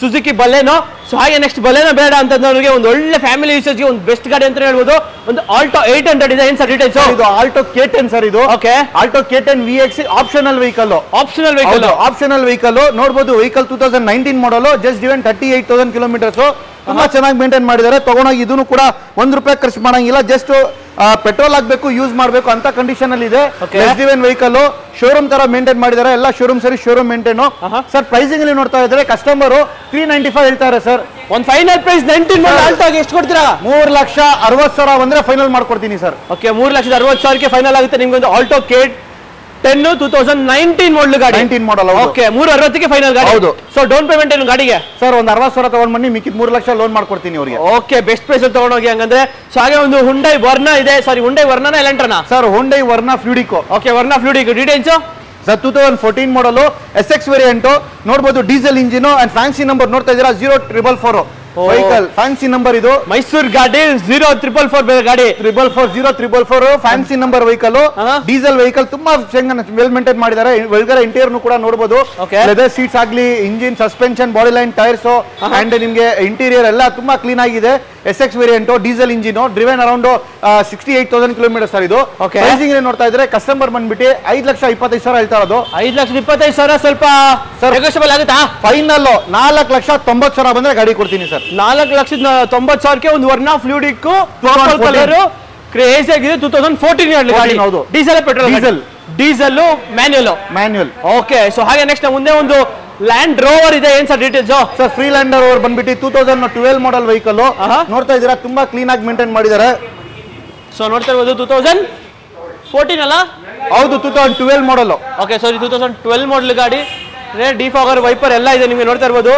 ಸುಜುಕಿ ಬಲೆನೋ. ಸೊ ಹಾಗೆ ನೆಕ್ಸ್ಟ್ ಬಲೆನೋ ಬೇಡ ಅಂತಂದವ್ರಿಗೆ ಒಂದು ಒಳ್ಳೆ ಫ್ಯಾಮಿಲಿ ಯೂಸೇಜ್ಗೆ ಒಂದು ಬೆಸ್ಟ್ ಗಾಡಿ ಅಂತ ಹೇಳ್ಬೋದು. ಒಂದು ಆಲ್ಟೋ 800 ಇದೆ. ಏನ್ ಸರ್ ಡೀಟೇಲ್ಸ್? ಇದು ಆಲ್ಟೋ K10 ಸರ್. ಇದು okay Alto K10 VX optional vehicle. Optional vehicle ನೋಡಬಹುದು. Vehicle 2019 model, just given 38,000 kilometres. ತುಂಬಾ ಚೆನ್ನಾಗಿ ಮೇಂಟೈನ್ ಮಾಡಿದ್ದಾರೆ. ತಗೊಂಡೋಗಿ ಇದನ್ನು ಕೂಡ ₹1 ಖರ್ಚು ಮಾಡಂಗಿಲ್ಲ. ಜಸ್ಟ್ ಪೆಟ್ರೋಲ್ ಹಾಕ್ಬೇಕು, ಯೂಸ್ ಮಾಡಬೇಕು ಅಂತ ಕಂಡೀಷನ್ ಅಲ್ಲಿ ಇದೆ. ವೆಹಿಕಲ್ ಶೋರೂಮ್ ತರ ಮೇಂಟೈನ್ ಮಾಡಿದ್ದಾರೆ. ಎಲ್ಲ ಶೋರೂಮ್ ಸರಿ ಶೋರೂಮ್ ಮೇಂಟೈನ್. ಸರ್ ಪ್ರೈಸಿಂಗ್ ಅಲ್ಲಿ ನೋಡ್ತಾ ಇದ್ರೆ ಕಸ್ಟಮರ್ 395 ಹೇಳ್ತಾರೆ ಸರ್. ಒಂದು ಫೈನಲ್ ಪ್ರೈಸ್ 19 ಮಾಡಲ್ ಆಲ್ಟೋಗೆ ಎಷ್ಟು ಕೊಡ್ತೀರಾ? 3,60,000 ಬಂದ್ರೆ ಫೈನಲ್ ಮಾಡ್ಕೊಡ್ತೀನಿ ಸರ್. ಓಕೆ 3,60,000ಕ್ಕೆ ಫೈನಲ್ ಆಗುತ್ತೆ ನಿಮ್ಗೆ ಒಂದು ಆಲ್ಟೋ K10 2019 ಮಾಡಲ್ ಗಾಡಿ. 19 ಮಾಡಲ್. ಓಕೆ 360ಕ್ಕೆ ಫೈನಲ್ ಗಾಡಿ. ಹೌದು. ಸೊ ಡೌನ್ ಪೇಮೆಂಟ್ ಏನು ಗಾಡಿಗೆ? ಸರ್ ಒಂದು 60,000 ತಗೊಂಡ್ ಬನ್ನಿ, ಮಿಕ್ಕಿದ 3 ಲಕ್ಷ ಲೋನ್ ಮಾಡ್ಕೊಡ್ತೀನಿ ಅವರಿಗೆ. ಓಕೆ ಬೆಸ್ಟ್ ಪ್ರೈಸ್ ಅಲ್ಲಿ ತಗೊಂಡೋಗಿ ಹಂಗಂದ್ರೆ. ಸೊ ಹಾಗೆ ಒಂದು ಹುಂಡೈ ವರ್ನಾ ಇದೆ. ಸಾರಿ ಹುಂಡೈ ವರ್ನಾನ ಎಲೆಂಟ್ರಾನಾ? Sir Hyundai Verna Fluidic. Okay Verna Fluidic details sir 2014 model SX variant ನೋಡಬಹುದು. Diesel engine and fancy number ನೋಡ್ತಾ ಇದ್ದೀರಾ 0444 ವೆಹಿಕಲ್. ಫ್ಯಾನ್ಸಿ ನಂಬರ್ ಇದು ಮೈಸೂರು ಗಾಡಿ 0444 ಗಾಡಿ 0444 fancy number vehicle. Diesel vehicle ತುಂಬಾ ವೆಲ್ ಮೇಂಟೈನ್ ಮಾಡಿದ್ದಾರೆ. ಒಳಗಡೆ ಇಂಟೀರಿಯರ್ ಕೂಡ ನೋಡಬಹುದು. ಲೆದರ್ ಸೀಟ್ಸ್ ಆಗ್ಲಿ, engine, suspension, body line, tyres and ನಿಮ್ಗೆ ಇಂಟೀರಿಯರ್ ಎಲ್ಲ ತುಂಬಾ ಕ್ಲೀನ್ ಆಗಿದೆ. SX variant diesel engine driven around 68,000 kilometres sir. ಇದು ಪ್ರೈಸಿಂಗ್ ನೋಡ್ತಾ ಇದ್ರೆ ಕಸ್ಟಮರ್ ಬಂದ್ಬಿಟ್ಟು 5,25,000 ಹೇಳ್ತಾ ಇರೋದು. 5,25,000 ಸ್ವಲ್ಪ ನೆಗೋಷಿಯಬಲ್ ಆಗುತ್ತಾ? ಫೈನಲ್ 4,90,000 ಬಂದ್ರೆ ಗಾಡಿ ಕೊಡ್ತೀನಿ ಸರ್. 4,90,000ಕ್ಕೆ ಒಂದು ವರ್ನಾ ಫ್ಲೂಡಿಕ್ ಕಲರ್ ಕ್ರೇಜ್ ಆಗಿದೆ. 2014 ಗಾಡಿ. Diesel petrol? Diesel manual. Okay so ಹಾಗೆ ನೆಕ್ಸ್ಟ್ ಮುಂದೆ ಒಂದು ಲ್ಯಾಂಡ್ ರೋವರ್ ಇದೆ. ಏನ್ sir details? Sir free land rover ಬಂದ್ಬಿಟ್ಟು 2012 ಮಾಡಲ್ ವೆಹಿಕಲ್. ನೋಡ್ತಾ ಇದ್ದೀರಾ ತುಂಬಾ ಕ್ಲೀನ್ ಆಗಿ ಮೇಂಟೈನ್ ಮಾಡಿದ್ದಾರೆ. ಸೊ ನೋಡ್ತಾ ಇರ್ಬೋದು 2014 ಅಲ್ಲ? ಹೌದು 2012 ಮಾಡಲ್. ಓಕೆ ಸಾರಿ 2012 ಮಾಡಲ್ ಗಾಡಿ. ಡಿಫಾಗರ್ ವೈಪರ್ ಎಲ್ಲ ಇದೆ ನಿಮಗೆ ನೋಡ್ತಾ ಇರ್ಬೋದು.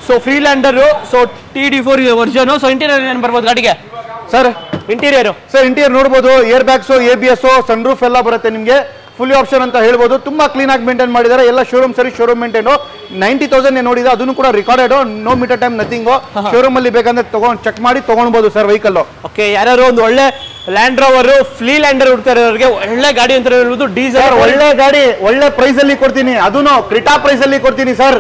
So Freelander. So TD4 version. So interior ಏನ್ ಬರ್ಬೋದು ಗಾಡಿಗೆ ಸರ್? ಇಂಟೀರಿಯರ್ ನೋಡಬಹುದು. Air bags, ABS, sun roof ಎಲ್ಲ ಬರುತ್ತೆ ನಿಮ್ಗೆ. ಫುಲ್ ಆಪ್ಷನ್ ಅಂತ ಹೇಳ್ಬೋದು. ತುಂಬಾ ಕ್ಲೀನ್ ಆಗಿ ಮೇಂಟೈನ್ ಮಾಡಿದ್ದಾರೆ. ಎಲ್ಲ ಶೋರೂಮ್ ಸರಿ ಶೋರೂಮ್ ಮೇಂಟೈನ್. 90,000 ನೋಡಿದೆ, ಅದನ್ನು ಕೂಡ recorded. No meter time nothing. Showroom ಅಲ್ಲಿ ಬೇಕಂದ್ರೆ ತಗೊಂಡು ಚೆಕ್ ಮಾಡಿ ತಗೊಳ್ಬಹುದು ಸರ್ ವೆಹಿಕಲ್. ಓಕೆ ಯಾರು ಒಂದು ಒಳ್ಳೆ ಲ್ಯಾಂಡ್ ರೋವರ್ ಫ್ರೀ ಲ್ಯಾಂಡರ್ ಹುಡ್ತಾರೆ ಅವ್ರಿಗೆ ಒಳ್ಳೆ ಗಾಡಿ ಅಂತ ಹೇಳ್ಬೋದು. ಡೀಸೆಲ್ ಒಳ್ಳೆ ಗಾಡಿ ಒಳ್ಳೆ ಪ್ರೈಸ್ ಅಲ್ಲಿ ಕೊಡ್ತೀನಿ. ಅದನ್ನು ಕ್ರಿಟಾ ಪ್ರೈಸ್ ಅಲ್ಲಿ ಕೊಡ್ತೀನಿ ಸರ್.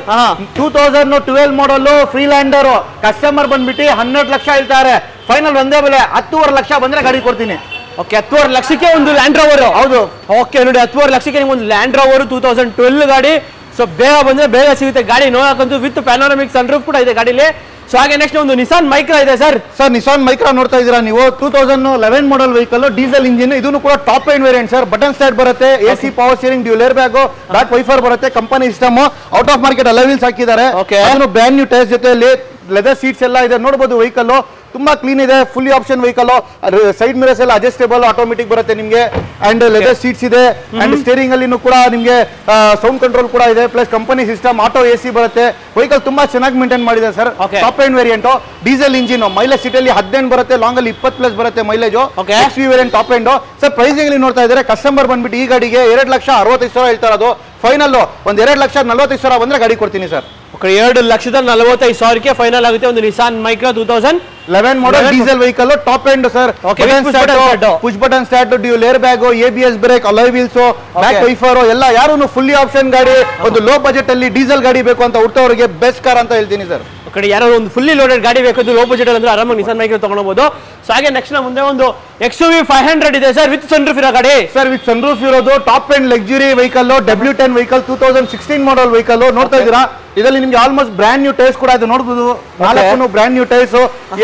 2012 ಮಾಡಲ್ ಫ್ರೀ ಲ್ಯಾಂಡರ್ ಕಸ್ಟಮರ್ ಬಂದ್ಬಿಟ್ಟು 12 ಲಕ್ಷ ಹೇಳ್ತಾರೆ. ಫೈನಲ್ ಒಂದೇ ಬೆಲೆ 10.5 ಲಕ್ಷ ಬಂದ್ರೆ ಗಾಡಿ ಕೊಡ್ತೀನಿ. ಓಕೆ 10.5 ಲಕ್ಷಕ್ಕೆ ಒಂದು ಲ್ಯಾಂಡ್ ರೋವರ್. ಹೌದು. ಓಕೆ ನೋಡಿ 10.5 ಲಕ್ಷಕ್ಕೆ ನಿಮ್ಗೆ ಒಂದು ಲ್ಯಾಂಡ್ ರೋವರ್ 2012 ಗಾಡಿ. ಸೊ ಬೇಗ ಬಂದ್ರೆ ಬೇಗ ಸಿಗುತ್ತೆ ಗಾಡಿ. ನೋಡಕ್ಕಂತೂ ವಿತ್ ಪ್ಯಾನೋರಮಿಕ್ ಸನ್ ರೂಫ್ ಕೂಡ ಇದೆ ಗಾಡಿಲಿ. ಸೊ ಹಾಗೆ ನೆಕ್ಸ್ಟ್ ಒಂದು ನಿಸಾನ್ ಮೈಕ್ರಾ ಇದೆ ಸರ್. ನಿಸಾನ್ ಮೈಕ್ರಾ ನೋಡ್ತಾ ಇದ್ದೀರಾ ನೀವು. 2011 ಮಾಡಲ್ ವೆಹಿಕಲ್, ಡೀಸೆಲ್ ಇಂಜಿನ್. ಇದನ್ನು ಕೂಡ top end variant sir. Button start ಬರುತ್ತೆ, AC power steering, dual air bag, back wiper ಬರುತ್ತೆ. Company system. Out of market alloy wheels ಹಾಕಿದ್ದಾರೆ. ಬ್ರ್ಯಾಂಡ್ ನ್ಯೂ ಟೈರ್ಸ್ ಜೊತೆಯಲ್ಲಿ ಲೆದರ್ ಸೀಟ್ಸ್ ಎಲ್ಲ ಇದೆ ನೋಡಬಹುದು. ವೆಹಿಕಲ್ ತುಂಬಾ ಕ್ಲೀನ್ ಇದೆ. Fully option vehicle. Side mirrors ಎಲ್ಲ ಅಡ್ಜಸ್ಟೇಬಲ್ ಆಟೋಮೆಟಿಕ್ ಬರುತ್ತೆ ನಿಮ್ಗೆ. ಅಂಡ್ ಲೆದರ್ ಸೀಟ್ಸ್ ಇದೆ. ಅಂಡ್ ಸ್ಟೇರಿಂಗ್ ಅಲ್ಲಿ ಕೂಡ ನಿಮ್ಗೆ ಸೌಂಡ್ ಕಂಟ್ರೋಲ್ ಕೂಡ ಇದೆ. Plus company system, auto AC ಬರುತ್ತೆ. ವೆಹಿಕಲ್ ತುಂಬಾ ಚೆನ್ನಾಗಿ ಮೇಂಟೈನ್ ಮಾಡಿದೆ sir. Top end variant diesel engine. Mileage ಸಿಟಿಯಲ್ಲಿ 18 ಬರುತ್ತೆ, ಲಾಂಗ್ ಅಲ್ಲಿ 20+ ಬರುತ್ತೆ mileage. XV variant top end sir. Pricing ಅಲ್ಲಿ ನೋಡ್ತಾ ಇದ್ದಾರೆ ಕಸ್ಟಮರ್ ಬಂದ್ಬಿಟ್ಟು ಈ ಗಾಡಿಗೆ 2,65,000 ಹೇಳ್ತಾ ಇರೋದು. ಫೈನಲ್ ಒಂದು 2,45,000 ಬಂದ್ರೆ ಗಾಡಿ ಕೊಡ್ತೀನಿ ಸರ್. 2,45,000ಕ್ಕೆ ಫೈನಲ್ ಆಗುತ್ತೆ ಒಂದು Nissan Micra 2011 model diesel vehicle. Top end sir. Push button start, dual air bag, ABS brake, alloy wheels, back wiper ಎಲ್ಲ. ಯಾರು ಫುಲ್ಲಿ ಆಪ್ಷನ್ ಗಾಡಿ, ಒಂದು ಲೋ ಬಜೆಟ್ ಅಲ್ಲಿ ಡೀಸೆಲ್ ಗಾಡಿ ಬೇಕು ಅಂತ ಹುಡ್ತವ್ರಿಗೆ ಬೆಸ್ಟ್ ಕಾರ್ ಅಂತ ಹೇಳ್ತೀನಿ ಸರ್. ಯಾರೋ ಒಂದು ಫುಲ್ಲಿ ಲೋಡೆಡ್ ಗಾಡಿ ಬೇಕು ಲೋ ಬಜೆಟ್ ಅಂದ್ರೆ ಆರಾಮಾಗಿ ನಿಸಾನ್ ಮೈಕ್ರಾ ತಗೊಳ್ಬಹುದು. ಸೊ ಹಾಗೆ ನೆಕ್ಸ್ಟ್ ಮುಂದೆ ಒಂದು XUV 500 ಇದೆ ಸರ್ ವಿತ್ ಸನ್ ರೂಫ್ ಇರೋ ಗಾಡಿ. ಸರ್ ವಿತ್ ಸನ್ ರೂಫ್ ಇರೋದು top end luxury vehicle. W10 vehicle 2016 model vehicle ನೋಡ್ತಾ ಇದ್ದೀರಾ. ಇದರಲ್ಲಿ ನಿಮ್ಗೆ ಆಲ್ಮೋಸ್ಟ್ ಬ್ರ್ಯಾಂಡ್ ನ್ಯೂ ಟೈರ್ಸ್ ಕೂಡ ಇದೆ ನೋಡಬಹುದು. 4 brand new tyres,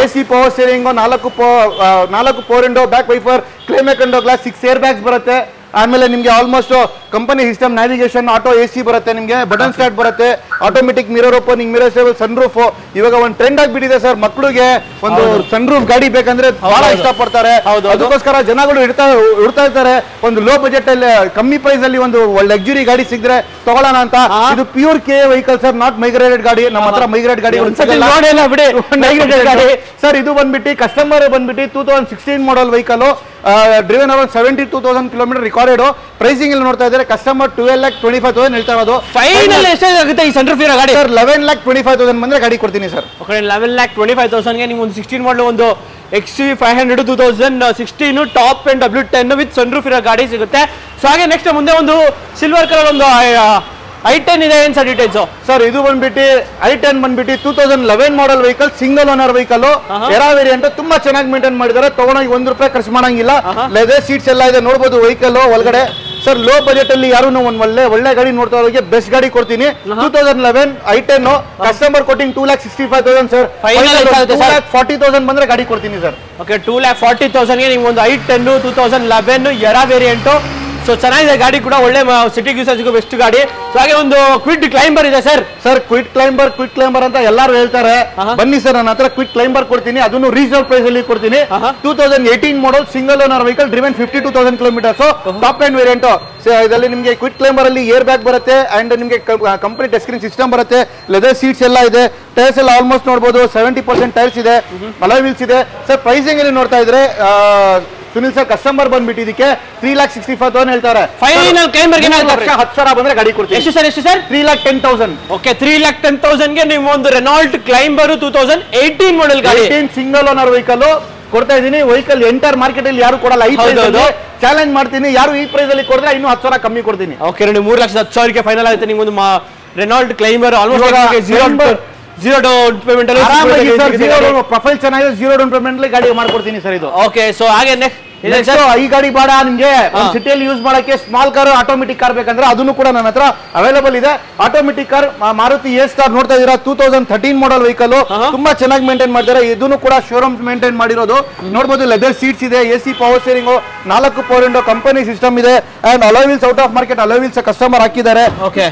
AC power steering, 4 power window, back wiper, climate window glass, 6 air bags ಬರುತ್ತೆ. ಆಮೇಲೆ ನಿಮಗೆ almost company system, navigation, auto AC ಬರುತ್ತೆ ನಿಮಗೆ. ಬಟನ್ ಸ್ಟಾರ್ಟ್ ಬರುತ್ತೆ, automatic mirror opening, mirror stable, sun roof. ಇವಾಗ ಒಂದು ಟ್ರೆಂಡ್ ಆಗಿಬಿಟ್ಟಿದೆ ಸರ್. ಮಕ್ಕಳಿಗೆ ಒಂದು ಸನ್ ರೂಫ್ ಗಾಡಿ ಬೇಕಂದ್ರೆ ಬಹಳ ಇಷ್ಟಪಡ್ತಾರೆ. ಅದಕ್ಕೋಸ್ಕರ ಜನಗಳು ಹುಡ್ತಾ ಇರ್ತಾರೆ ಒಂದು ಲೋ ಬಜೆಟ್ ಅಲ್ಲಿ ಕಮ್ಮಿ ಪ್ರೈಸ್ ಅಲ್ಲಿ ಒಂದು ಲಕ್ಸುರಿ ಗಾಡಿ ಸಿಗ್ರೆ ತಗೊಳ್ಳೋಣ ಅಂತ. ಇದು pure KA vehicle sir, not migrated ಗಾಡಿ. ನಮ್ಮ ಹತ್ರ ಮೈಗ್ರೇಟ್ ಗಾಡಿ ಸರ್. ಇದು ಬಂದ್ಬಿಟ್ಟು ಕಸ್ಟಮರ್ ಬಂದ್ಬಿಟ್ಟು 2016 model vehicle. Driven around 72,000 kilometre recorded. Pricing ಅಲ್ಲಿ ನೋಡ್ತಾ ಇದ್ದಾರೆ ಕಸ್ಟಮರ್ 12,25,000 ಹೇಳ್ತಾ ಇರೋದು. ಫೈನಲ್ ಎಷ್ಟಾಗುತ್ತೆ ಈ ಸನ್ ರೂಫ್ ಇರೋ ಗಾಡಿ? ಸರ್ 11,25,000 ಬಂದ್ರೆ ಗಾಡಿ ಕೊಡ್ತೀನಿ ಸರ್. 11,25,000ಗೆ ನಿಮ್ಗೆ ಒಂದು 16 ಮಾಡಲ್ ಒಂದು XUV 500 2016 top and W10 with sunroof ಇರೋ ಗಾಡಿ ಸಿಗುತ್ತೆ. ಸೊ ಹಾಗೆ ನೆಕ್ಸ್ಟ್ ಮುಂದೆ ಒಂದು ಸಿಲ್ವರ್ ಕಲರ್ ಒಂದು i10 ಇದೆ. ಏನ್ ಸರ್ ಡೀಟೇಲ್ಸ್? ಸರ್ ಇದು ಬಂದ್ಬಿಟ್ಟು i10 ಬಂದ್ಬಿಟ್ಟು 2011 model vehicle, single owner vehicle, era variant, ತುಂಬಾ ಚೆನ್ನಾಗಿ ಮೇಂಟೈನ್ ಮಾಡಿದ್ದಾರೆ. ತಗೊಂಡೋಗಿ ₹1 ಖರ್ಚು ಮಾಡಂಗಿಲ್ಲ. ಲೆದರ್ ಸೀಟ್ಸ್ ಎಲ್ಲ ಇದೆ, ನೋಡಬಹುದು ವೆಹಿಕಲ್ ಒಳಗಡೆ. ಸರ್ ಲೋ ಬಜೆಟ್ ಅಲ್ಲಿ ಯಾರು ಒಂದ್ ಒಳ್ಳೆ ಗಾಡಿ ನೋಡ್ತಾ ಇರೋರಿಗೆ ಬೆಸ್ಟ್ ಗಾಡಿ ಕೊಡ್ತೀನಿ. 2011 i10 ಕಸ್ಟಮರ್ ಕೊಟ್ಟಿಂಗ್ 2,65,000 ಸರ್. 2,40,000 ಬಂದ್ರೆ ಗಾಡಿ ಕೊಡ್ತೀನಿ ಸರ್. ಓಕೆ, 2,40,000 ಗೆ ನಿಮ್ಗೆ ಒಂದು i10 2011 ಎರಾ ವೇರಿಯಂಟ್. ಸೊ ಚೆನ್ನಾಗಿದೆ ಗಾಡಿ ಕೂಡ, ಒಳ್ಳೆ ಸಿಟಿ ಯೂಸೇಜ್ಗೂ ಬೆಸ್ಟ್ ಗಾಡಿ. ಸೊ ಹಾಗೆ ಒಂದು ಕ್ವಿಡ್ ಕ್ಲೈಂಬರ್ ಇದೆ ಸರ್. ಸರ್ ಕ್ವಿಡ್ ಕ್ಲೈಂಬರ್ ಅಂತ ಎಲ್ಲರೂ ಹೇಳ್ತಾರೆ. ಬನ್ನಿ ಸರ್, ನನ್ನ ಹತ್ರ ಕ್ವಿಡ್ ಕ್ಲೈಂಬರ್ ಕೊಡ್ತೀನಿ, ಅದನ್ನು ರೀಸನಬಲ್ ಪ್ರೈಸ್ ಅಲ್ಲಿ ಕೊಡ್ತೀನಿ. 2018 model, single owner vehicle, driven 52,000 kilometres, top end variant. ಇದರಲ್ಲಿ ನಿಮಗೆ ಕ್ವಿಡ್ ಕ್ಲೈಂಬರ್ ಅಲ್ಲಿ ಏರ್ ಬ್ಯಾಗ್ ಬರುತ್ತೆ ಅಂಡ್ ನಿಮಗೆ ಕಂಪ್ಲೀಟ್ ಟಚ್ ಸ್ಕ್ರೀನ್ ಸಿಸ್ಟಮ್ ಬರುತ್ತೆ. ಲೆದರ್ ಸೀಟ್ಸ್ ಎಲ್ಲ ಇದೆ. ಟೈರ್ಸ್ ಎಲ್ಲ ಆಲ್ಮೋಸ್ಟ್ ನೋಡಬಹುದು 70% ಟೈರ್ಸ್ ಇದೆ. ಅಲಾಯ್ ವೀಲ್ಸ್ ಇದೆ. ಸರ್ ಪ್ರೈಸಿಂಗ್ ಅಲ್ಲಿ ನೋಡ್ತಾ ಇದ್ರೆ ಸುನಿಲ್ ಸರ್ ಕಸ್ಟಮರ್ ಬಂದ್ಬಿಟ್ಟು ಇದಕ್ಕೆ 3,65,000 ಹೇಳ್ತಾರೆ. ಫೈನಲ್ ಕ್ಲೈಂಬರ್ 10,000 ಬಂದ್ರೆ ಗಾಡಿ ಕೊಡ್ತೀನಿ. ಎಷ್ಟು ಸರ್? 3,10,000. ಓಕೆ, 3,10,000 ಗೆ ನೀವು ಒಂದು ರೆನಾಲ್ಟ್ ಕ್ಲೈಂಬರ್ 2018 ಮಾಡೆಲ್ ಗಾಡಿ, ಸಿಂಗಲ್ ಓನರ್ ವೆಹಿಕಲ್ ಕೊಡ್ತಾ ಇದೀನಿ. ವೆಹಿಕಲ್ ಎಂಟರ್ ಮಾರ್ಕೆಟ್ ಅಲ್ಲಿ ಯಾರು ಕೊಡಲ್ಲ. ಈ ಪ್ರೈಸ್ ಚಾಲೆಂಜ್ ಮಾಡ್ತೀನಿ, ಯಾರು ಈ ಪ್ರೈಸ್ ಅಲ್ಲಿ ಕೊಡಿದ್ರೆ ಇನ್ನೂ 10,000 ಕಮ್ಮಿ ಕೊಡ್ತೀನಿ. ಓಕೆ ನೋಡಿ, 3,10,000 ಫೈನಲ್ ಆಗುತ್ತೆ ನಿಮ್ಗೆ ಒಂದು Renault climber. Almost zero down payment ಅಲ್ಲಿ ಪ್ರೊಫೈಲ್ ಚೆನ್ನಾಗಿದೆ, ಝೀರೋ ಡೌನ್ ಪೇಮೆಂಟ್ ಅಲ್ಲಿ ಗಾಡಿ ಮಾಡ್ಕೊಡ್ತೀನಿ ಸರ್ ಇದು. ಓಕೆ, ಸೊ ಹಾಗೆ ನೆಕ್ಸ್ಟ್ ಈ ಗಾಡಿ ಬೇಡ ನಿಮ್ಗೆ ಸಿಟಿಯಲ್ಲಿ ಯೂಸ್ ಮಾಡಕ್ಕೆ, ಸ್ಮಾಲ್ ಕಾರ್ ಆಟೋಮೆಟಿಕ್ ಕಾರ್ ಬೇಕಂದ್ರೆ ಅದನ್ನು ಕೂಡ ನನ್ನ ಹತ್ರ ಅವೈಲೇಬಲ್ ಇದೆ. Automatic car Maruti A star ನೋಡ್ತಾ ಇದೀರಾ, 2013 ಮಾಡೆಲ್ ವೆಹಿಕಲ್, ತುಂಬಾ ಚೆನ್ನಾಗಿ ಮೇಂಟೈನ್ ಮಾಡಿದ್ದಾರೆ. ಇದನ್ನು ಕೂಡ ಶೋರೂಮ್ ಮೇಂಟೈನ್ ಮಾಡಿರೋದು ನೋಡಬಹುದು. ಲೆದರ್ ಸೀಟ್ಸ್ ಇದೆ, AC power steering, 4 power window, company system ಇದೆ and alloy wheels out of market alloy wheels customer ಹಾಕಿದ್ದಾರೆ.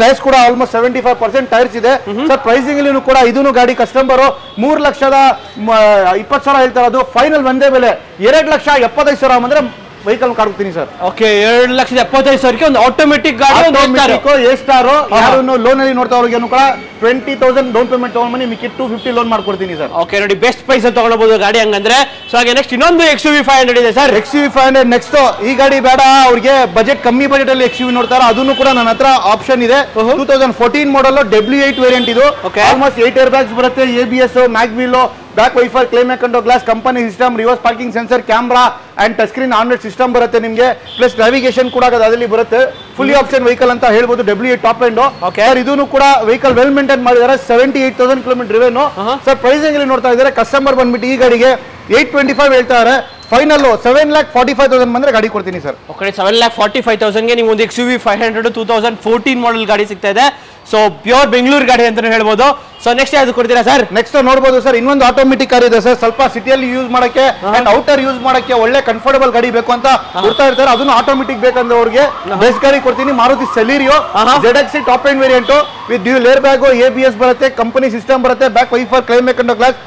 ಟೈರ್ಸ್ ಕೂಡ ಆಲ್ಮೋಸ್ಟ್ 75% ಟೈರ್ಸ್ ಇದೆ. ಸರ್ ಪ್ರೈಸಿಂಗ್ ಅಲ್ಲಿ ಕೂಡ ಇದನ್ನು ಗಾಡಿ ಕಸ್ಟಮರ್ 3,20,000 ಹೇಳ್ತಾರೆ. ಅದು ಫೈನಲ್ ಒಂದೇ ಬೆಲೆ 2,75,000 ಅಂದ್ರೆ ವೆಹಿಕಲ್ ಕಾಡ್ತೀನಿ ಸರ್. ಓಕೆ, 2,75,000 ಒಂದು ಆಟೋಮೆಟಿಕ್ ಗಾಡಿ, ಎ ಸ್ಟಾರ್. ಯಾರು ಲೋನ್ ಅಲ್ಲಿ ನೋಡ್ತಾ ಅವ್ರಿಗೆ ಕೂಡ 20,000 ಡೌನ್ ಪೇಮೆಂಟ್ ತಗೊಂಡ್ಬನ್ನಿ, ಮಿಕ್ಕಿ 250 ಲೋನ್ ಮಾಡ್ಕೊಡ್ತೀನಿ ಸರ್. ಓಕೆ ನೋಡಿ, ಬೆಸ್ಟ್ ಪ್ರೈಸ್ ಅಲ್ಲಿ ತಗೊಳ್ಬಹುದು ಗಾಡಿ ಹಂಗಂದ್ರೆ. ಸೊ ಹಾಗೆ ನೆಕ್ಸ್ಟ್ ಇನ್ನೊಂದು XUV 500 ಇದೆ ಸರ್. XUV 500 next. ಈ ಗಾಡಿ ಬೇಡ ಅವ್ರಿಗೆ, ಬಜೆಟ್ ಕಮ್ಮಿ ಬಜೆಟ್ ಅಲ್ಲಿ XUV ನೋಡ್ತಾರೆ, ಅದನ್ನು ಕೂಡ ನನ್ನ ಹತ್ರ ಆಪ್ಷನ್ ಇದೆ. 2014 ಮಾಡೆಲ್, W8 ವೇರಿಯಂಟ್ ಇದು. ಆಲ್ಮೋಸ್ಟ್ 8 ಏರ್ ಬ್ಯಾಗ್ಸ್ ಬರುತ್ತೆ, ABS, mag wheel, back wiper, climate control glass, company system, reverse parking sensor, camera and touch screen Android system ಬರುತ್ತೆ ನಿಮಗೆ. ಪ್ಲಸ್ ನ್ಯಾವಿಗೇಷನ್ ಕೂಡ ಅದರಲ್ಲಿ ಬರುತ್ತೆ. ಫುಲ್ಲಿ ಆಪ್ಷನ್ ವೆಹಿಕಲ್ ಅಂತ ಹೇಳ್ಬೋದು. W8 top end. ಸರ್ ಇದನ್ನು ಕೂಡ ವೆಹಿಕಲ್ ವೆಲ್ ಮೇಂಟೈನ್ ಮಾಡಿದ್ದಾರೆ. 78,000 ಕಿಲೋಮೀಟರ್ ಡ್ರಿವೆನ್. ಸರ್ ಪ್ರೈಸಿಂಗ್ ಅಲ್ಲಿ ನೋಡ್ತಾ ಇದ್ದಾರೆ ಕಸ್ಟಮರ್ ಬಂದ್ಬಿಟ್ಟು ಈ ಗಾಡಿಗೆ 825 ಹೇಳ್ತಾರೆ. ಫೈನಲ್ 7,45,000 ಬಂದ್ರೆ ಗಾಡಿ ಕೊಡ್ತೀನಿ ಸರ್. ಓಕೆ, 7,45,000 ಗೆ ನೀವು ಒಂದು XUV 500 2014 ಮಾಡೆಲ್ ಗಾಡಿ ಸಿಗ್ತಾ ಇದೆ. ಸೊ ಪ್ಯೂರ್ ಬೆಂಗಳೂರು ಗಾಡಿ ಅಂತಾನೆ ಹೇಳ್ಬೋದು. ಸೊ ನೆಕ್ಸ್ಟ್ ಯಾವ್ದು ಕೊಡ್ತೀರಾ ಸರ್? ನೆಕ್ಸ್ಟ್ ನೋಡಬಹುದು ಸರ್, ಇನ್ನೊಂದು ಆಟೋಮೆಟಿಕ್ ಕಾರ್ ಇದೆ ಸರ್. ಸ್ವಲ್ಪ ಸಿಟಿಯಲ್ಲಿ ಯೂಸ್ ಮಾಡಕ್ಕೆ ಅಂಡ್ ಔಟರ್ ಯೂಸ್ ಮಾಡಕ್ಕೆ ಒಳ್ಳೆ ಕಂಫರ್ಟಬಲ್ ಗಾಡಿ ಬೇಕು ಅಂತ ಕೊಡ್ತಾ ಇರ್ತಾರೆ. ಅದನ್ನು ಆಟೋಮೆಟಿಕ್ ಬೇಕಂದ್ರೆ ಅವ್ರಿಗೆ ಬೆಸ್ಟ್ ಗಾಡಿ ಕೊಡ್ತೀನಿ. Maruti Celerio ZXC top end variant with dual air bag, ABS ಬರುತ್ತೆ, ಕಂಪನಿ ಸಿಸ್ಟಮ್ ಬರುತ್ತೆ, back wiper, climate control glass,